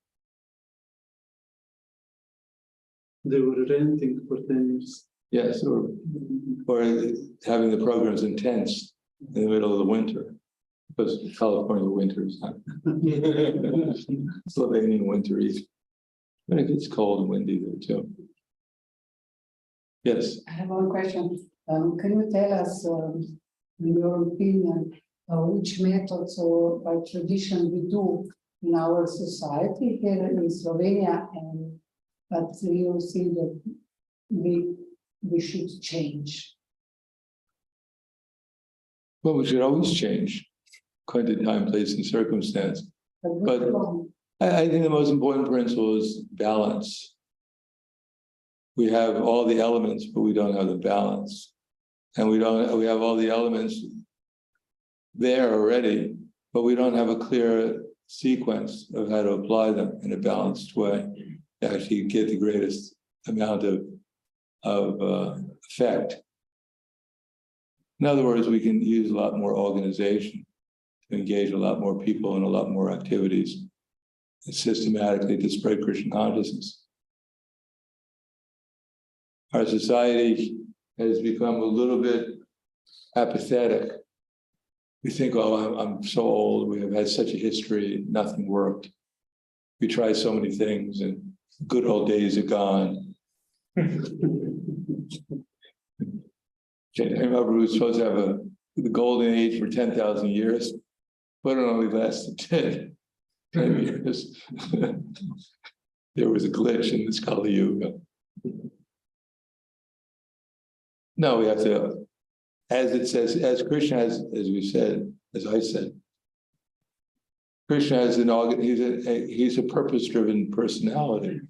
They were renting for 10 years. Yes, or having the programs in tents in the middle of the winter, because California winter is not Slovenian winter either. But it gets cold and windy there too. Yes. I have one question. Can you tell us, in your opinion, which methods or by tradition we do in our society here in Slovenia, and but you think that we should change? Well, we should always change according to time, place, and circumstance. But I think the most important principle is balance. We have all the elements, but we don't have the balance. And we have all the elements there already, but we don't have a clear sequence of how to apply them in a balanced way to actually get the greatest amount of effect. In other words, we can use a lot more organization to engage a lot more people in a lot more activities systematically to spread Krishna consciousness. Our society has become a little bit apathetic. We think, oh, I'm so old, we have had such a history, nothing worked. We tried so many things and good old days are gone. Chaitanya Mahaprabhu was supposed to have the golden age for 10,000 years, but it only lasted 10 years. There was a glitch in this Kali Yuga. No, we have to, as it says, as Krishna has, as we said, as I said, Krishna has he's a purpose-driven personality.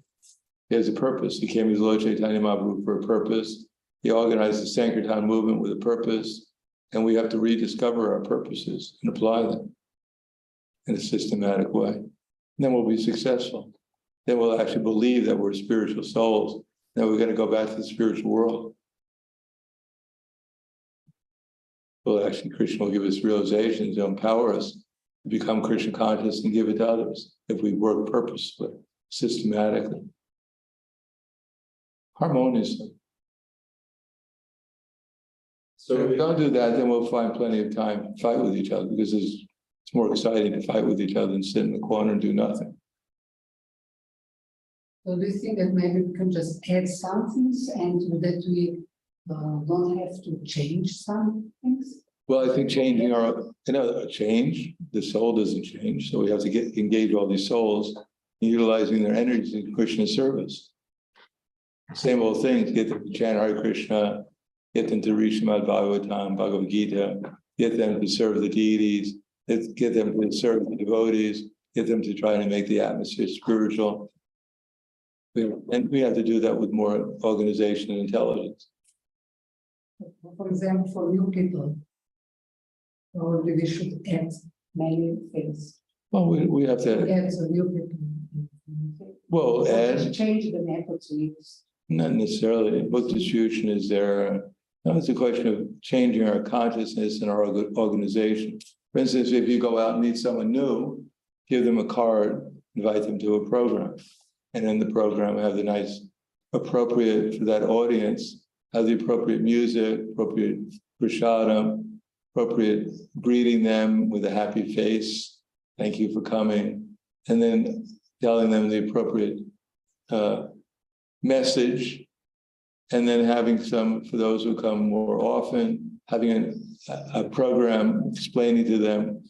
He has a purpose. He came as Lord Chaitanya Mahaprabhu for a purpose. He organized the Sankirtan movement with a purpose, and we have to rediscover our purposes and apply them in a systematic way. And then we'll be successful. Then we'll actually believe that we're spiritual souls. Then we're going to go back to the spiritual world. Well, actually, Krishna will give us realizations, he'll empower us to become Krishna conscious and give it to others if we work purposefully, systematically, harmoniously. So if we don't do that, then we'll find plenty of time to fight with each other because it's more exciting to fight with each other than sit in the corner and do nothing. So do you think that maybe we can just add some things and that we don't have to change some things? Well, I think changing change, the soul doesn't change. So we have to engage all these souls in utilizing their energies in Krishna's service. Same old things, get them to chant Hare Krishna, get them to read Srimad Bhagavatam, Bhagavad Gita, get them to serve the deities, get them to serve the devotees, get them to try to make the atmosphere spiritual. And we have to do that with more organization and intelligence. For example, for new people, or we should add many things. Well, we have to. Add the new people. Well, and change the methods we use. Not necessarily. Book distribution is there. No, it's a question of changing our consciousness and our organization. For instance, if you go out and meet someone new, give them a card, invite them to a program. And in the program, have the nice, appropriate for that audience, have the appropriate music, appropriate prasadam, appropriate greeting them with a happy face. Thank you for coming. And then telling them the appropriate message. And then having some, for those who come more often, having a program explaining to them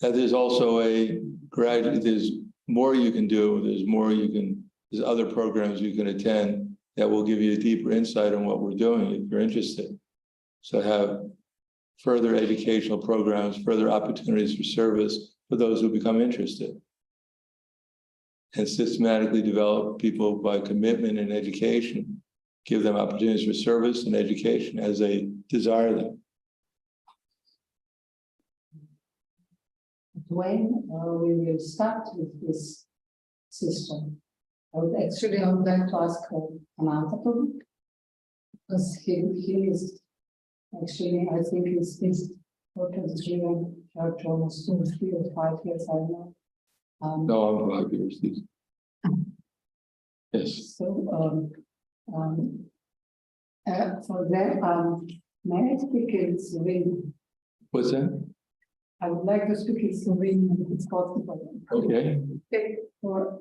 that there's also there's more you can do, there's other programs you can attend that will give you a deeper insight on what we're doing if you're interested. So have further educational programs, further opportunities for service for those who become interested. And systematically develop people by commitment and education, give them opportunities for service and education as they desire them. When we will start with this system, I would like to ask Ananta, because he is actually, I think his work has driven church almost 2, 3 or 5 years, I don't know. No, I'm 5 years. Yes. So for that, may I speak in Slovenian? What's that? I would like to speak in Slovenian if it's possible. Okay, For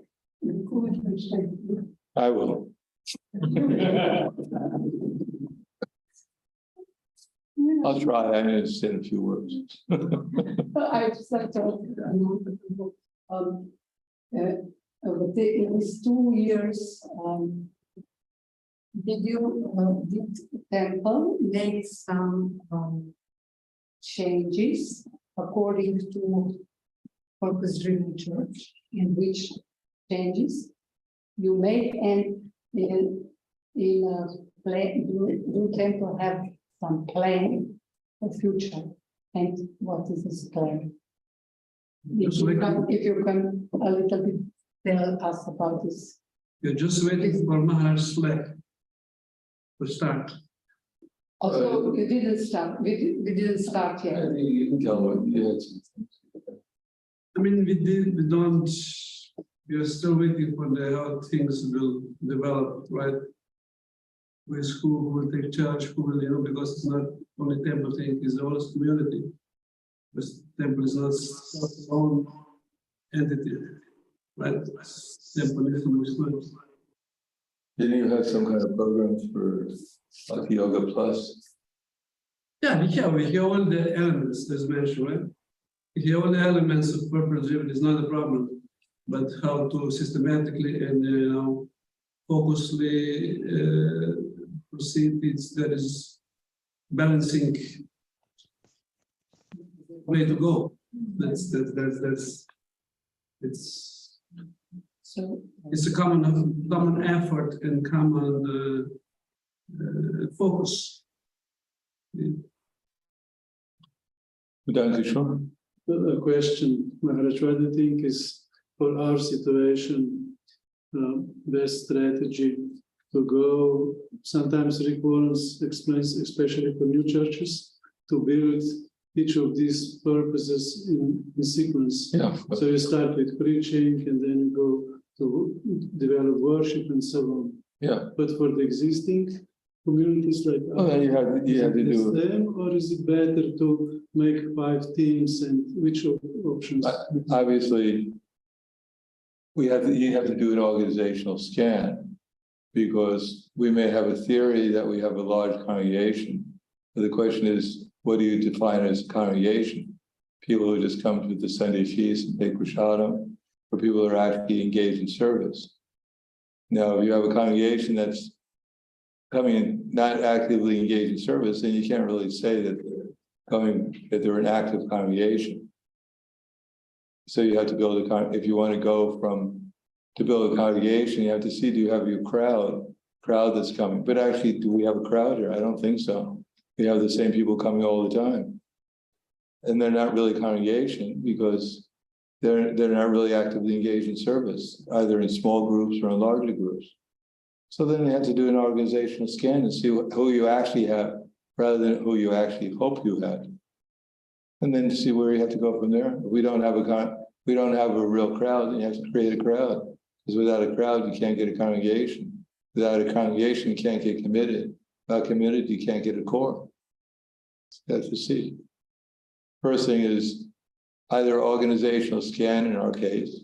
I will. I'll try. I'm going to say a few words. I just like to in these 2 years, did temple make some changes according to purpose-driven church, in which changes you made, and in do temple have some plan for future, and what is this plan? If you can a little bit tell us about this. You're just waiting for Mahar's flag to start. Also, you didn't start, we didn't start I yet. think you can tell what, yeah, it's- I mean, we don't, we are still waiting for how things will develop, right? With who will take charge, who will, because it's not only temple thing, it's the whole community. Because temple is not its own entity, right? Temple is Muslim. Didn't you have some kind of programs for like Yoga Plus? Yeah, we have all the elements as mentioned, right? We have all the elements of purpose driven is not a problem, but how to systematically and focusly proceed, that is balancing way to go. That's So, it's a common effort and common focus. Danke schön. A question, Maharaj, what do you think is for our situation, best strategy to go? Sometimes Rick Warren explains, especially for new churches, to build each of these purposes in sequence. Yeah. So you start with preaching and then you go to develop worship and so on. Yeah. But for the existing communities like Well, then you have to is do. it the same, or is it better to make 5 teams and which options? Obviously, you have to do an organizational scan because we may have a theory that we have a large congregation. But the question is, what do you define as a congregation? People who just come to the Sunday feast and take prasadam, or people who are actually engaged in service? Now, if you have a congregation that's coming not actively engaged in service, then you can't really say that they're an active congregation. So you have to build if you want to go to build a congregation, you have to see, do you have your crowd that's coming? But actually, do we have a crowd here? I don't think so. We have the same people coming all the time. And they're not really a congregation because they're not really actively engaged in service, either in small groups or in larger groups. So then you have to do an organizational scan and see who you actually have rather than who you actually hope you have. And then to see where you have to go from there. If we don't have a real crowd, then you have to create a crowd. Because without a crowd, you can't get a congregation. Without a congregation, you can't get committed. Without committed, you can't get a core. You have to see. First thing is either organizational scan in our case,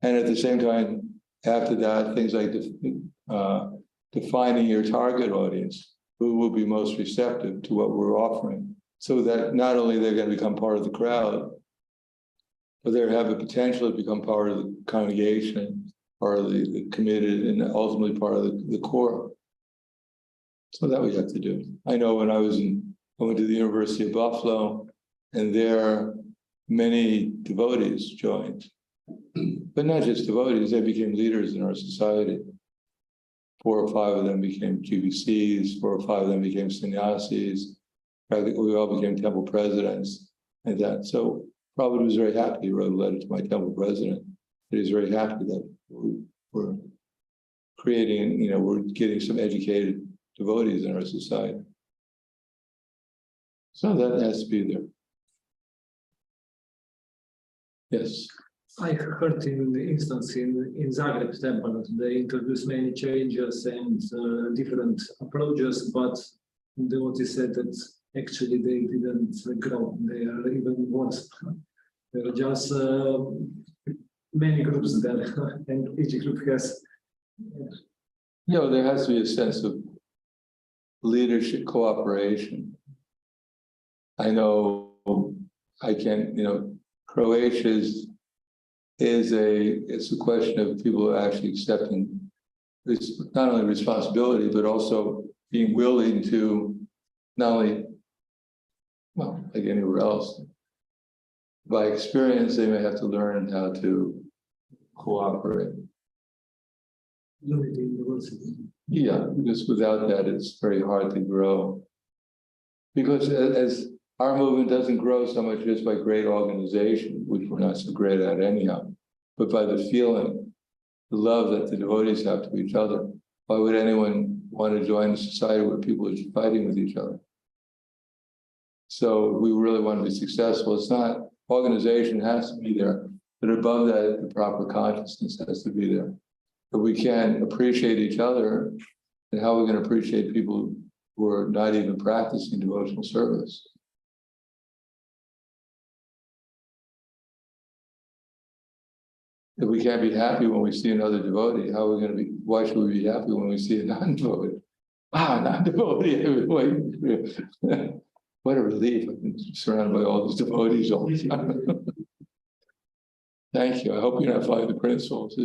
and at the same time, after that, things like defining your target audience, who will be most receptive to what we're offering, so that not only they're going to become part of the crowd, but they have the potential to become part of the congregation, part of the committed, and ultimately part of the core. So that we have to do. I know when I went to the University of Buffalo, and there many devotees joined, but not just devotees, they became leaders in our society. 4 or 5 of them became GBCs, 4 or 5 of them became sannyasis. Practically, we all became temple presidents and that. So Prabhupada was very happy. He wrote a letter to my temple president. He was very happy that we're creating, we're getting some educated devotees in our society. So that has to be there. Yes. I heard in the instance in Zagreb temple, they introduced many changes and different approaches, but the devotees said that actually they didn't grow. They are even worse. There are just many groups there, and each group has. There has to be a sense of leadership cooperation. I know Croatia's it's a question of people actually accepting not only responsibility, but also being willing to not only, like anywhere else, by experience, they may have to learn how to cooperate. Yeah, because without that, it's very hard to grow. Because as our movement doesn't grow so much just by great organization, which we're not so great at anyhow, but by the feeling, the love that the devotees have to each other. Why would anyone want to join a society where people are fighting with each other? So we really want to be successful. It's not, organization has to be there, but above that, the proper consciousness has to be there. If we can't appreciate each other, then how are we going to appreciate people who are not even practicing devotional service? If we can't be happy when we see another devotee, how are we going to be, why should we be happy when we see a non-devotee? Non-devotee, wait. What a relief. I've been surrounded by all these devotees all the time. Thank you. I hope you're not following the principles.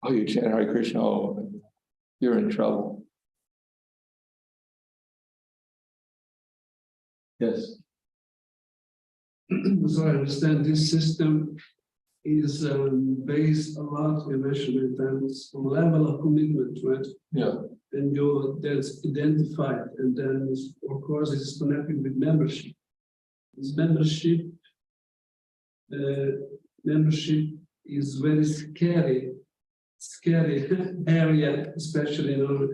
Oh, you chant Hare Krishna, oh, you're in trouble. Yes. So I understand this system is based a lot, we mentioned many times, on level of commitment, right? Yeah. And that's identified, and then of course it's connected with membership. This membership is very scary area, especially in our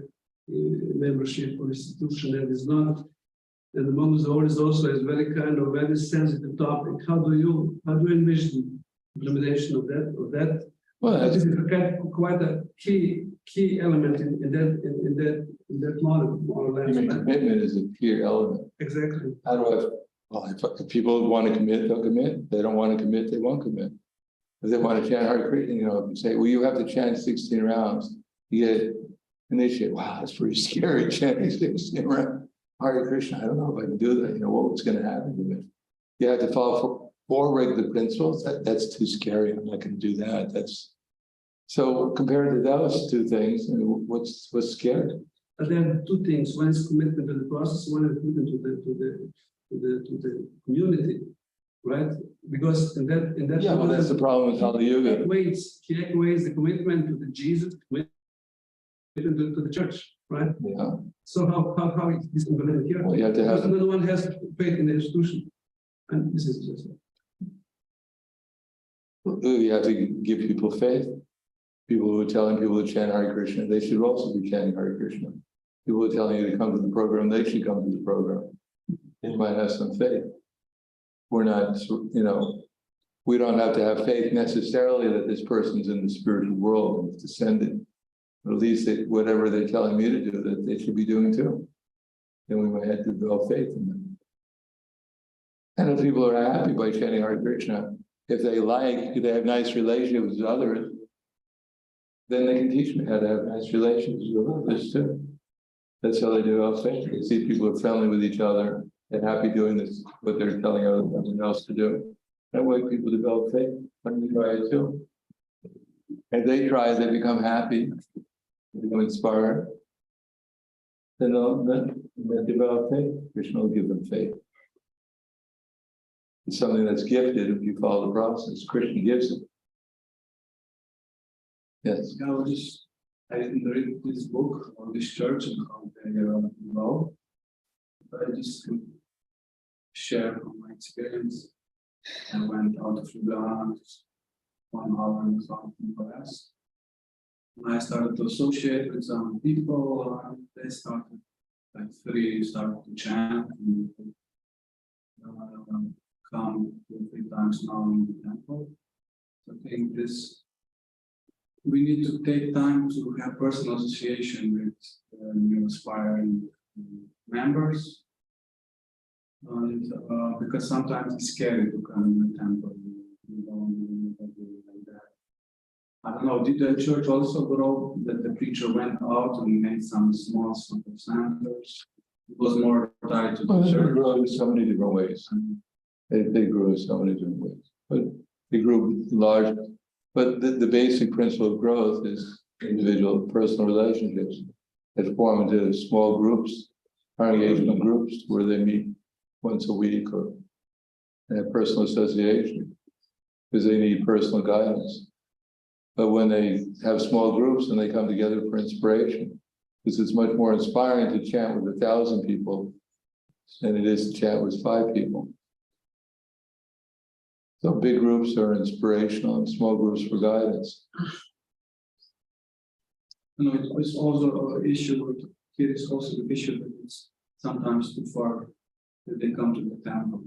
membership or institution that is not. And among the orders also is very kind of very sensitive topic. How do you envision implementation of that? Well, This that's, is quite a key element in that model, more or I less. mean, right? commitment is a key element. Exactly. How do I, well, if people want to commit, they'll commit. If they don't want to commit, they won't commit. If they want to chant Hare Krishna, you know, if you say, well, you have to chant 16 rounds, you get initiated. Wow, that's pretty scary, chanting 16 rounds. Hare Krishna, I don't know if I can do that. You know, what's going to happen to me? You have to follow four regular principles. That's too scary. I'm not going to do that. That's so compared to those two things, I mean, what's scary? But there are two things. One is commitment to the process, one is commitment to the community, right? Because in that Yeah, well, that's the problem with Kali he Yuga. equates the commitment to the Jesus, commitment to the church, right? Yeah, So how is this implemented here? well, you have to Because have. another one has faith in the institution, and this is just. You have to give people faith. People who are telling people to chant Hare Krishna, they should also be chanting Hare Krishna. People who are telling you to come to the program, they should come to the program. And you might have some faith. We're not, you know, we don't have to have faith necessarily that this person's in the spiritual world and descended. But at least whatever they're telling me to do, that they should be doing too. Then we might have to develop faith in them. And if people are happy by chanting Hare Krishna, if they have nice relationships with others, then they can teach me how to have nice relations with others too. That's how they develop faith. They see people are friendly with each other and happy doing this, what they're telling everyone else to do. That way people develop faith. Let me try it too. If they try it, they become happy, they become inspired. Then they develop faith. Krishna will give them faith. It's something that's gifted if you follow the process. Krishna gives it. Yes. I didn't read this book on this church and how they evolve. But I just share from my experience. I went out of Ljubljana, 1 hour and something class. And I started to associate with some people. They started, like 3 started to chant and come 2 or 3 times now in the temple. So I think we need to take time to have personal association with new aspiring members. And because sometimes it's scary to come in the temple. You don't know like that. I don't know, did the church also grow that the preacher went out and made some small sort of centers? It was more tied to Well, the they church. grew in so many different ways. They grew in so many different ways. But they grew large. But the basic principle of growth is individual personal relationships that form into small groups, congregational groups, where they meet once a week or have personal association because they need personal guidance. But when they have small groups and they come together for inspiration, because it's much more inspiring to chant with 1,000 people than it is to chant with 5 people. So big groups are inspirational and small groups for guidance. You know, it's also an issue with here is also the issue that it's sometimes too far that they come to the temple.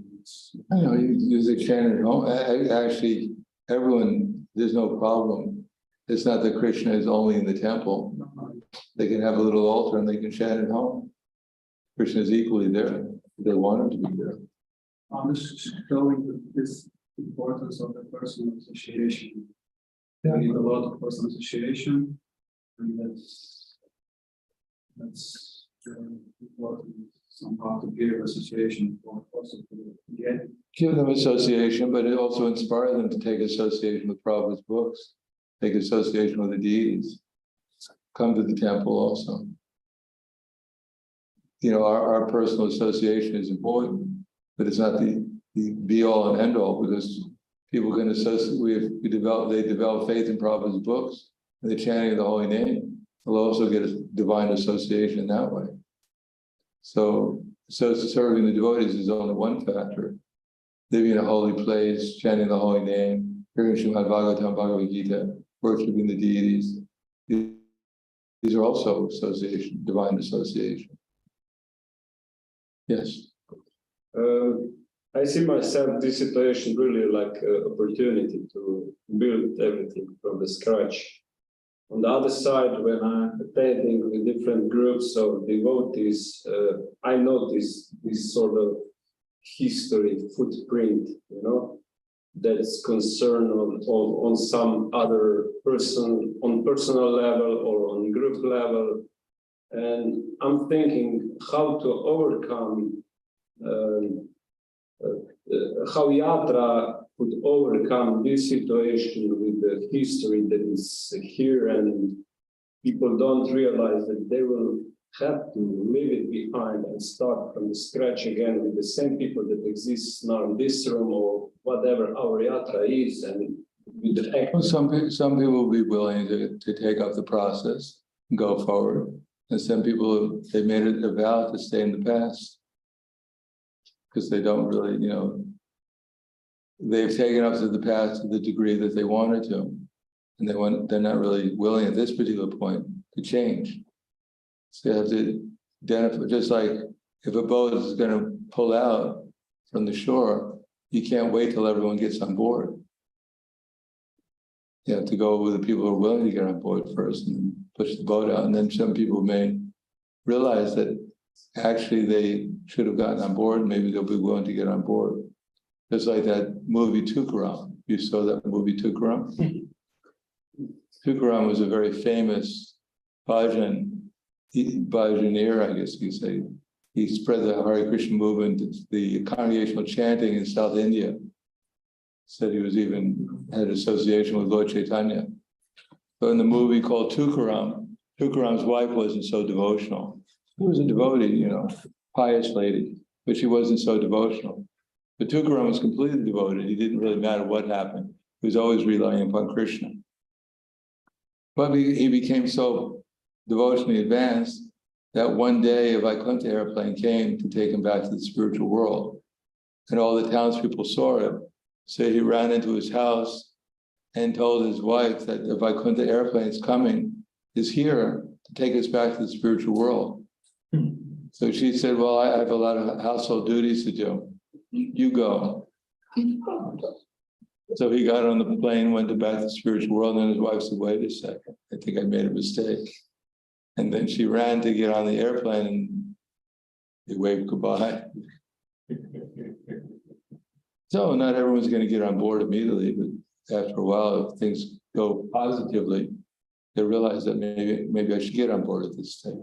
I know, you use a chant at home. Actually, everyone, there's no problem. It's not that Krishna is only in the temple. They can have a little altar and they can chant at home. Krishna is equally there. They want him to be there. I'm just showing this importance of the personal association. Yeah. We need a lot of personal association, and that's important somehow to give association for also to get. Give them association, but it also inspire them to take association with Prabhupada's books, take association with the deities, come to the temple also. You know, our personal association is important, but it's not the be all and end all, because people can associate, they develop faith in Prabhupada's books, and the chanting of the holy name. They'll also get a divine association that way. So serving the devotees is only one factor. Living in a holy place, chanting the holy name, hearing Srimad Bhagavatam, Bhagavad Gita, worshiping the deities. These are also association, divine association. Yes. I see myself this situation really like an opportunity to build everything from the scratch. On the other side, when I'm attending with different groups of devotees, I notice this sort of history footprint, you know, that's concerned on some other person, on personal level or on group level. And I'm thinking how to overcome, how Yatra could overcome this situation with the history that is here, and people don't realize that they will have to leave it behind and start from the scratch again with the same people that exist now in this room or whatever our Yatra is, and with the Well, some people will be willing to take up the process and go forward. And some people, they made it a vow to stay in the past, because they don't really, you know, they've taken up to the past to the degree that they wanted to, and they're not really willing at this particular point to change. So you have to identify, just like if a boat is going to pull out from the shore, you can't wait till everyone gets on board. You have to go with the people who are willing to get on board first and push the boat out. And then some people may realize that actually they should have gotten on board. Maybe they'll be willing to get on board. Just like that movie Tukaram. You saw that movie Tukaram? Tukaram was a very famous bhajaner, I guess you could say. He spread the Hare Krishna movement, the congregational chanting in South India. Said he was even had association with Lord Chaitanya. So in the movie called Tukaram, Tukaram's wife wasn't so devotional. She was a devotee, you know, pious lady, but she wasn't so devotional. But Tukaram was completely devoted. He didn't really matter what happened. He was always relying upon Krishna. But he became so devotionally advanced that one day a Vaikuntha airplane came to take him back to the spiritual world. And all the townspeople saw it. So he ran into his house and told his wife that the Vaikuntha airplane is here to take us back to the spiritual world. So she said, well, I have a lot of household duties to do. You go. So he got on the plane, went back to the spiritual world, and his wife said, wait a second, I think I made a mistake. And then she ran to get on the airplane and he waved goodbye. So not everyone's going to get on board immediately, but after a while, if things go positively, they realize that maybe I should get on board at this stage.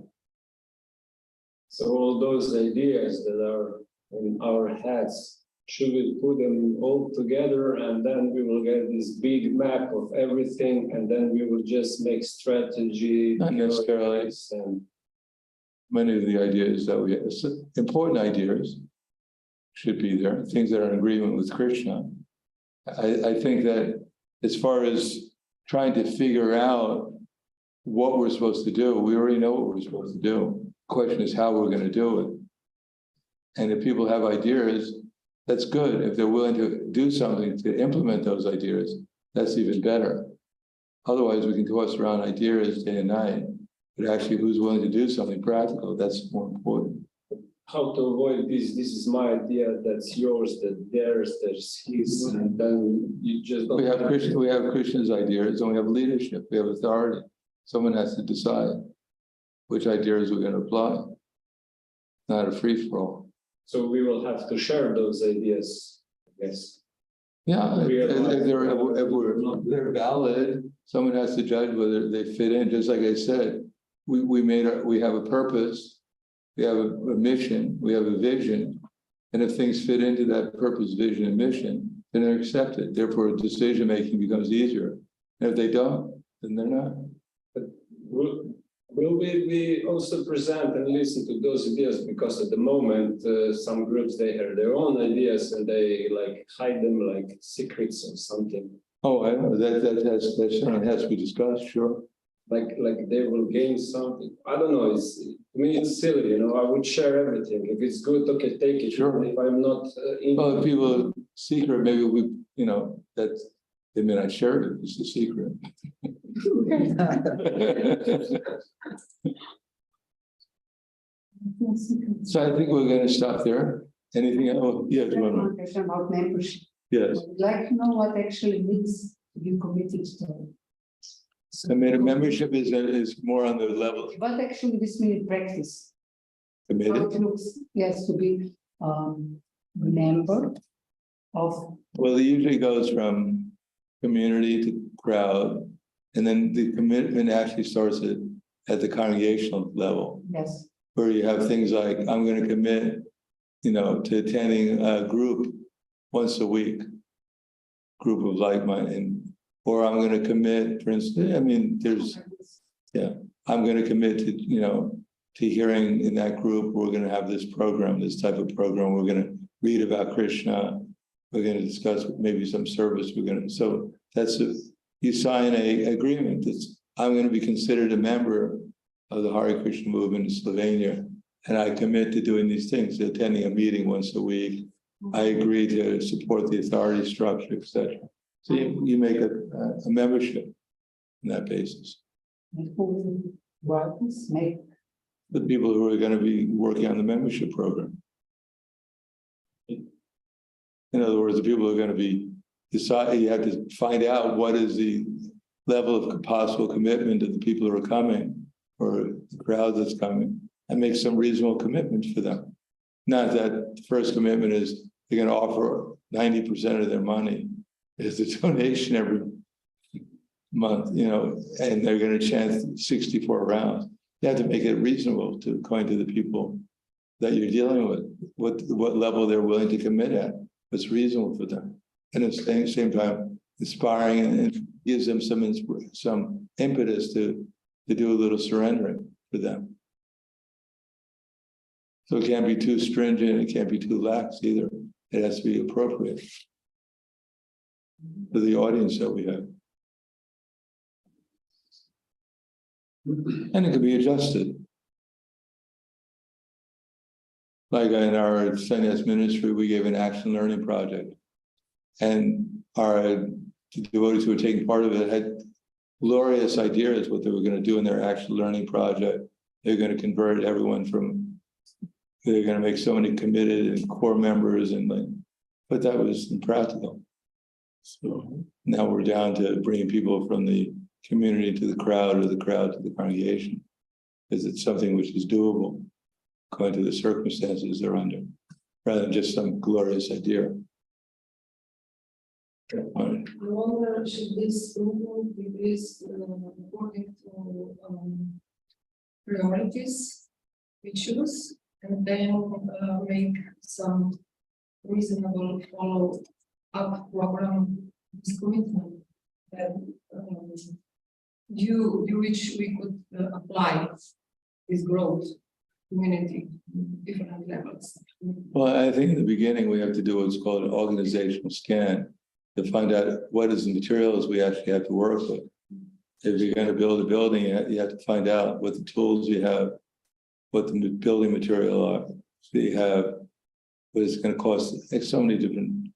So all those ideas that are in our heads, should we put them all together and then we will get this big map of everything, and then we will just make strategy? Not necessarily. And Many of the ideas that we have, important ideas, should be there, things that are in agreement with Krishna. I think that as far as trying to figure out what we're supposed to do, we already know what we're supposed to do. The question is how we're going to do it. And if people have ideas, that's good. If they're willing to do something to implement those ideas, that's even better. Otherwise, we can toss around ideas day and night, but actually who's willing to do something practical, that's more important. How to avoid this? This is my idea, that's yours, that theirs, that's his, and then you just don't. We have Krishna's ideas, and we have leadership, we have authority. Someone has to decide which ideas we're going to apply. Not a free-for-all. So we will have to share those ideas, I guess. Yeah, if they're valid, someone has to judge whether they fit in. Just like I said, we have a purpose, we have a mission, we have a vision, and if things fit into that purpose, vision, and mission, then they're accepted. Therefore, decision making becomes easier. And if they don't, then they're not. Will we also present and listen to those ideas? Because at the moment, some groups, they have their own ideas and they like hide them like secrets or something. Oh, I know, that certainly has to be discussed, sure. Like they will gain something. I don't know, to me it's silly, you know, I would share everything. If it's good, okay, take it. Sure. If I'm not Well, if people secret, maybe that they may not share it, it's a secret. So I think we're going to stop there. Anything else? Yes, one more. One question about membership. Yes. I'd like to know what actually means to be committed to. I mean, a membership is more on the level What actually this means in practice? How committed. it looks, yes, to be member of. Well, it usually goes from community to crowd, and then the commitment actually starts at the congregational level, Yes. where you have things like, I'm going to commit, to attending a group once a week, group of like-minded, or I'm going to commit, for instance, I mean, I'm going to commit to hearing in that group, we're going to have this program, this type of program, we're going to read about Krishna, we're going to discuss maybe some service, so you sign a agreement that's, I'm going to be considered a member of the Hare Krishna movement in Slovenia, and I commit to doing these things, attending a meeting once a week. I agree to support the authority structure, etc. So you make a membership on that basis. And who will make. The people who are going to be working on the membership program. In other words, the people who are going to be deciding, you have to find out what is the level of possible commitment of the people who are coming, or the crowd that's coming, and make some reasonable commitments for them. Not that the first commitment is they're going to offer 90% of their money as a donation every month, and they're going to chant 64 rounds. You have to make it reasonable according to the people that you're dealing with, what level they're willing to commit at, what's reasonable for them. And at the same time, inspiring and gives them some impetus to do a little surrendering for them. So it can't be too stringent, it can't be too lax either. It has to be appropriate for the audience that we have. And it can be adjusted. Like in our sannyas ministry, we gave an action learning project. And our devotees who were taking part of it had glorious ideas what they were going to do in their action learning project. They're going to convert everyone they're going to make so many committed and core members, but that was impractical. So now we're down to bringing people from the community to the crowd, or the crowd to the congregation, because it's something which is doable according to the circumstances they're under, rather than just some glorious idea. I wonder, should this movement be based according to priorities we choose, and then make some reasonable follow-up program, this commitment that due which we could apply this growth community different levels. Well, I think in the beginning we have to do what's called an organizational scan to find out what is the materials we actually have to work with. If you're going to build a building, you have to find out what the tools you have, what the building material are that you have, what it's going to cost. There's so many different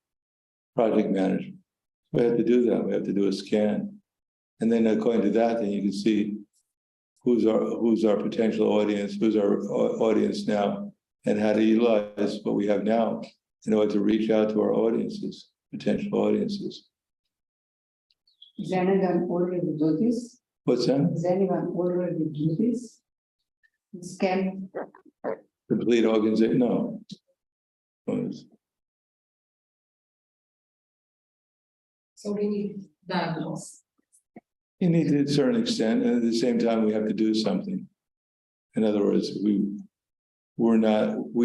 project managers. We have to do that. We have to do a scan. And then according to that, then you can see who's our potential audience, who's our audience now, and how to utilize what we have now in order to reach out to our audiences, potential audiences. Is anyone already do this? What's that? Does anyone already do this? Scan. Complete organization? No. So we need dialogues. You need to a certain extent, and at the same time, we have to do something. In other words, we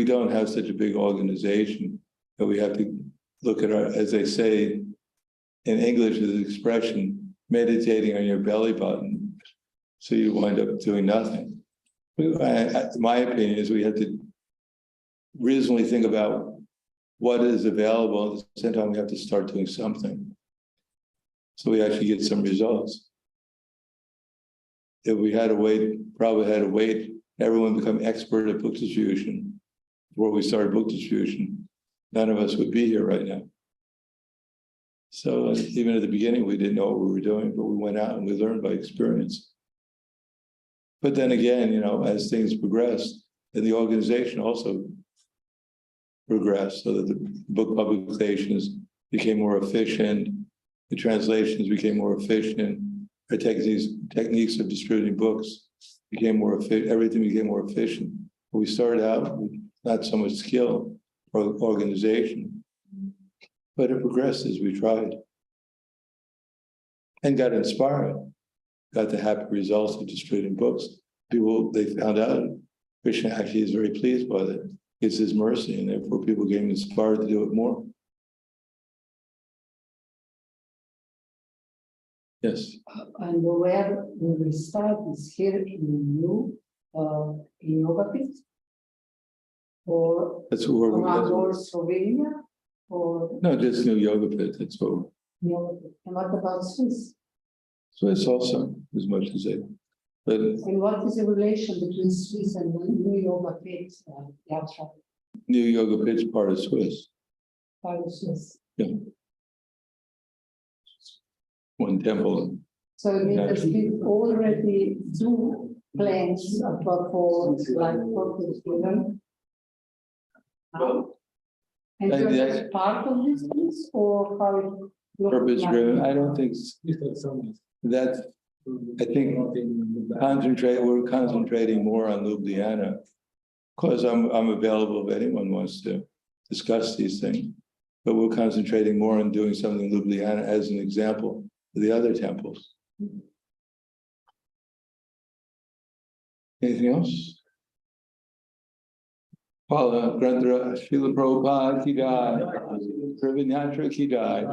don't have such a big organization that we have to look at our, as they say in English, the expression, meditating on your belly button. So you wind up doing nothing. My opinion is we have to reasonably think about what is available. At the same time, we have to start doing something. So we actually get some results. If we had to wait, probably had to wait, everyone become expert at book distribution before we started book distribution, none of us would be here right now. So even at the beginning, we didn't know what we were doing, but we went out and we learned by experience. But then again, as things progressed, and the organization also progressed so that the book publications became more efficient, the translations became more efficient, our techniques of distributing books became more efficient, everything became more efficient. But we started out with not so much skill or organization, but it progressed as we tried. And got inspired, got the happy results of distributing books. People, they found out Krishna actually is very pleased by it. It's his mercy, and therefore people getting inspired to do it more. Yes. And where we will start is here in New, in Yoga Pit? Or That's where or Slovenia? Or no, just New Yoga Pit, that's all. Yoga Pit? And what about Swiss? So it's also as much as it. But And what is the relation between Swiss and New Yoga Pit? Yatra, New Yoga Pit's part of Swiss. part of Swiss. Yeah. One temple. So it means that we already do plans for like purpose driven. And And you're yes. just part of this piece or how it looks Purpose like? driven, I don't think that's, I think we're concentrating more on Ljubljana. Because I'm available if anyone wants to discuss these things. But we're concentrating more on doing something in Ljubljana as an example of the other temples. Anything else? Paula, Grandra, Srila Prabhupada ki jai, Pravinyantra ki jai.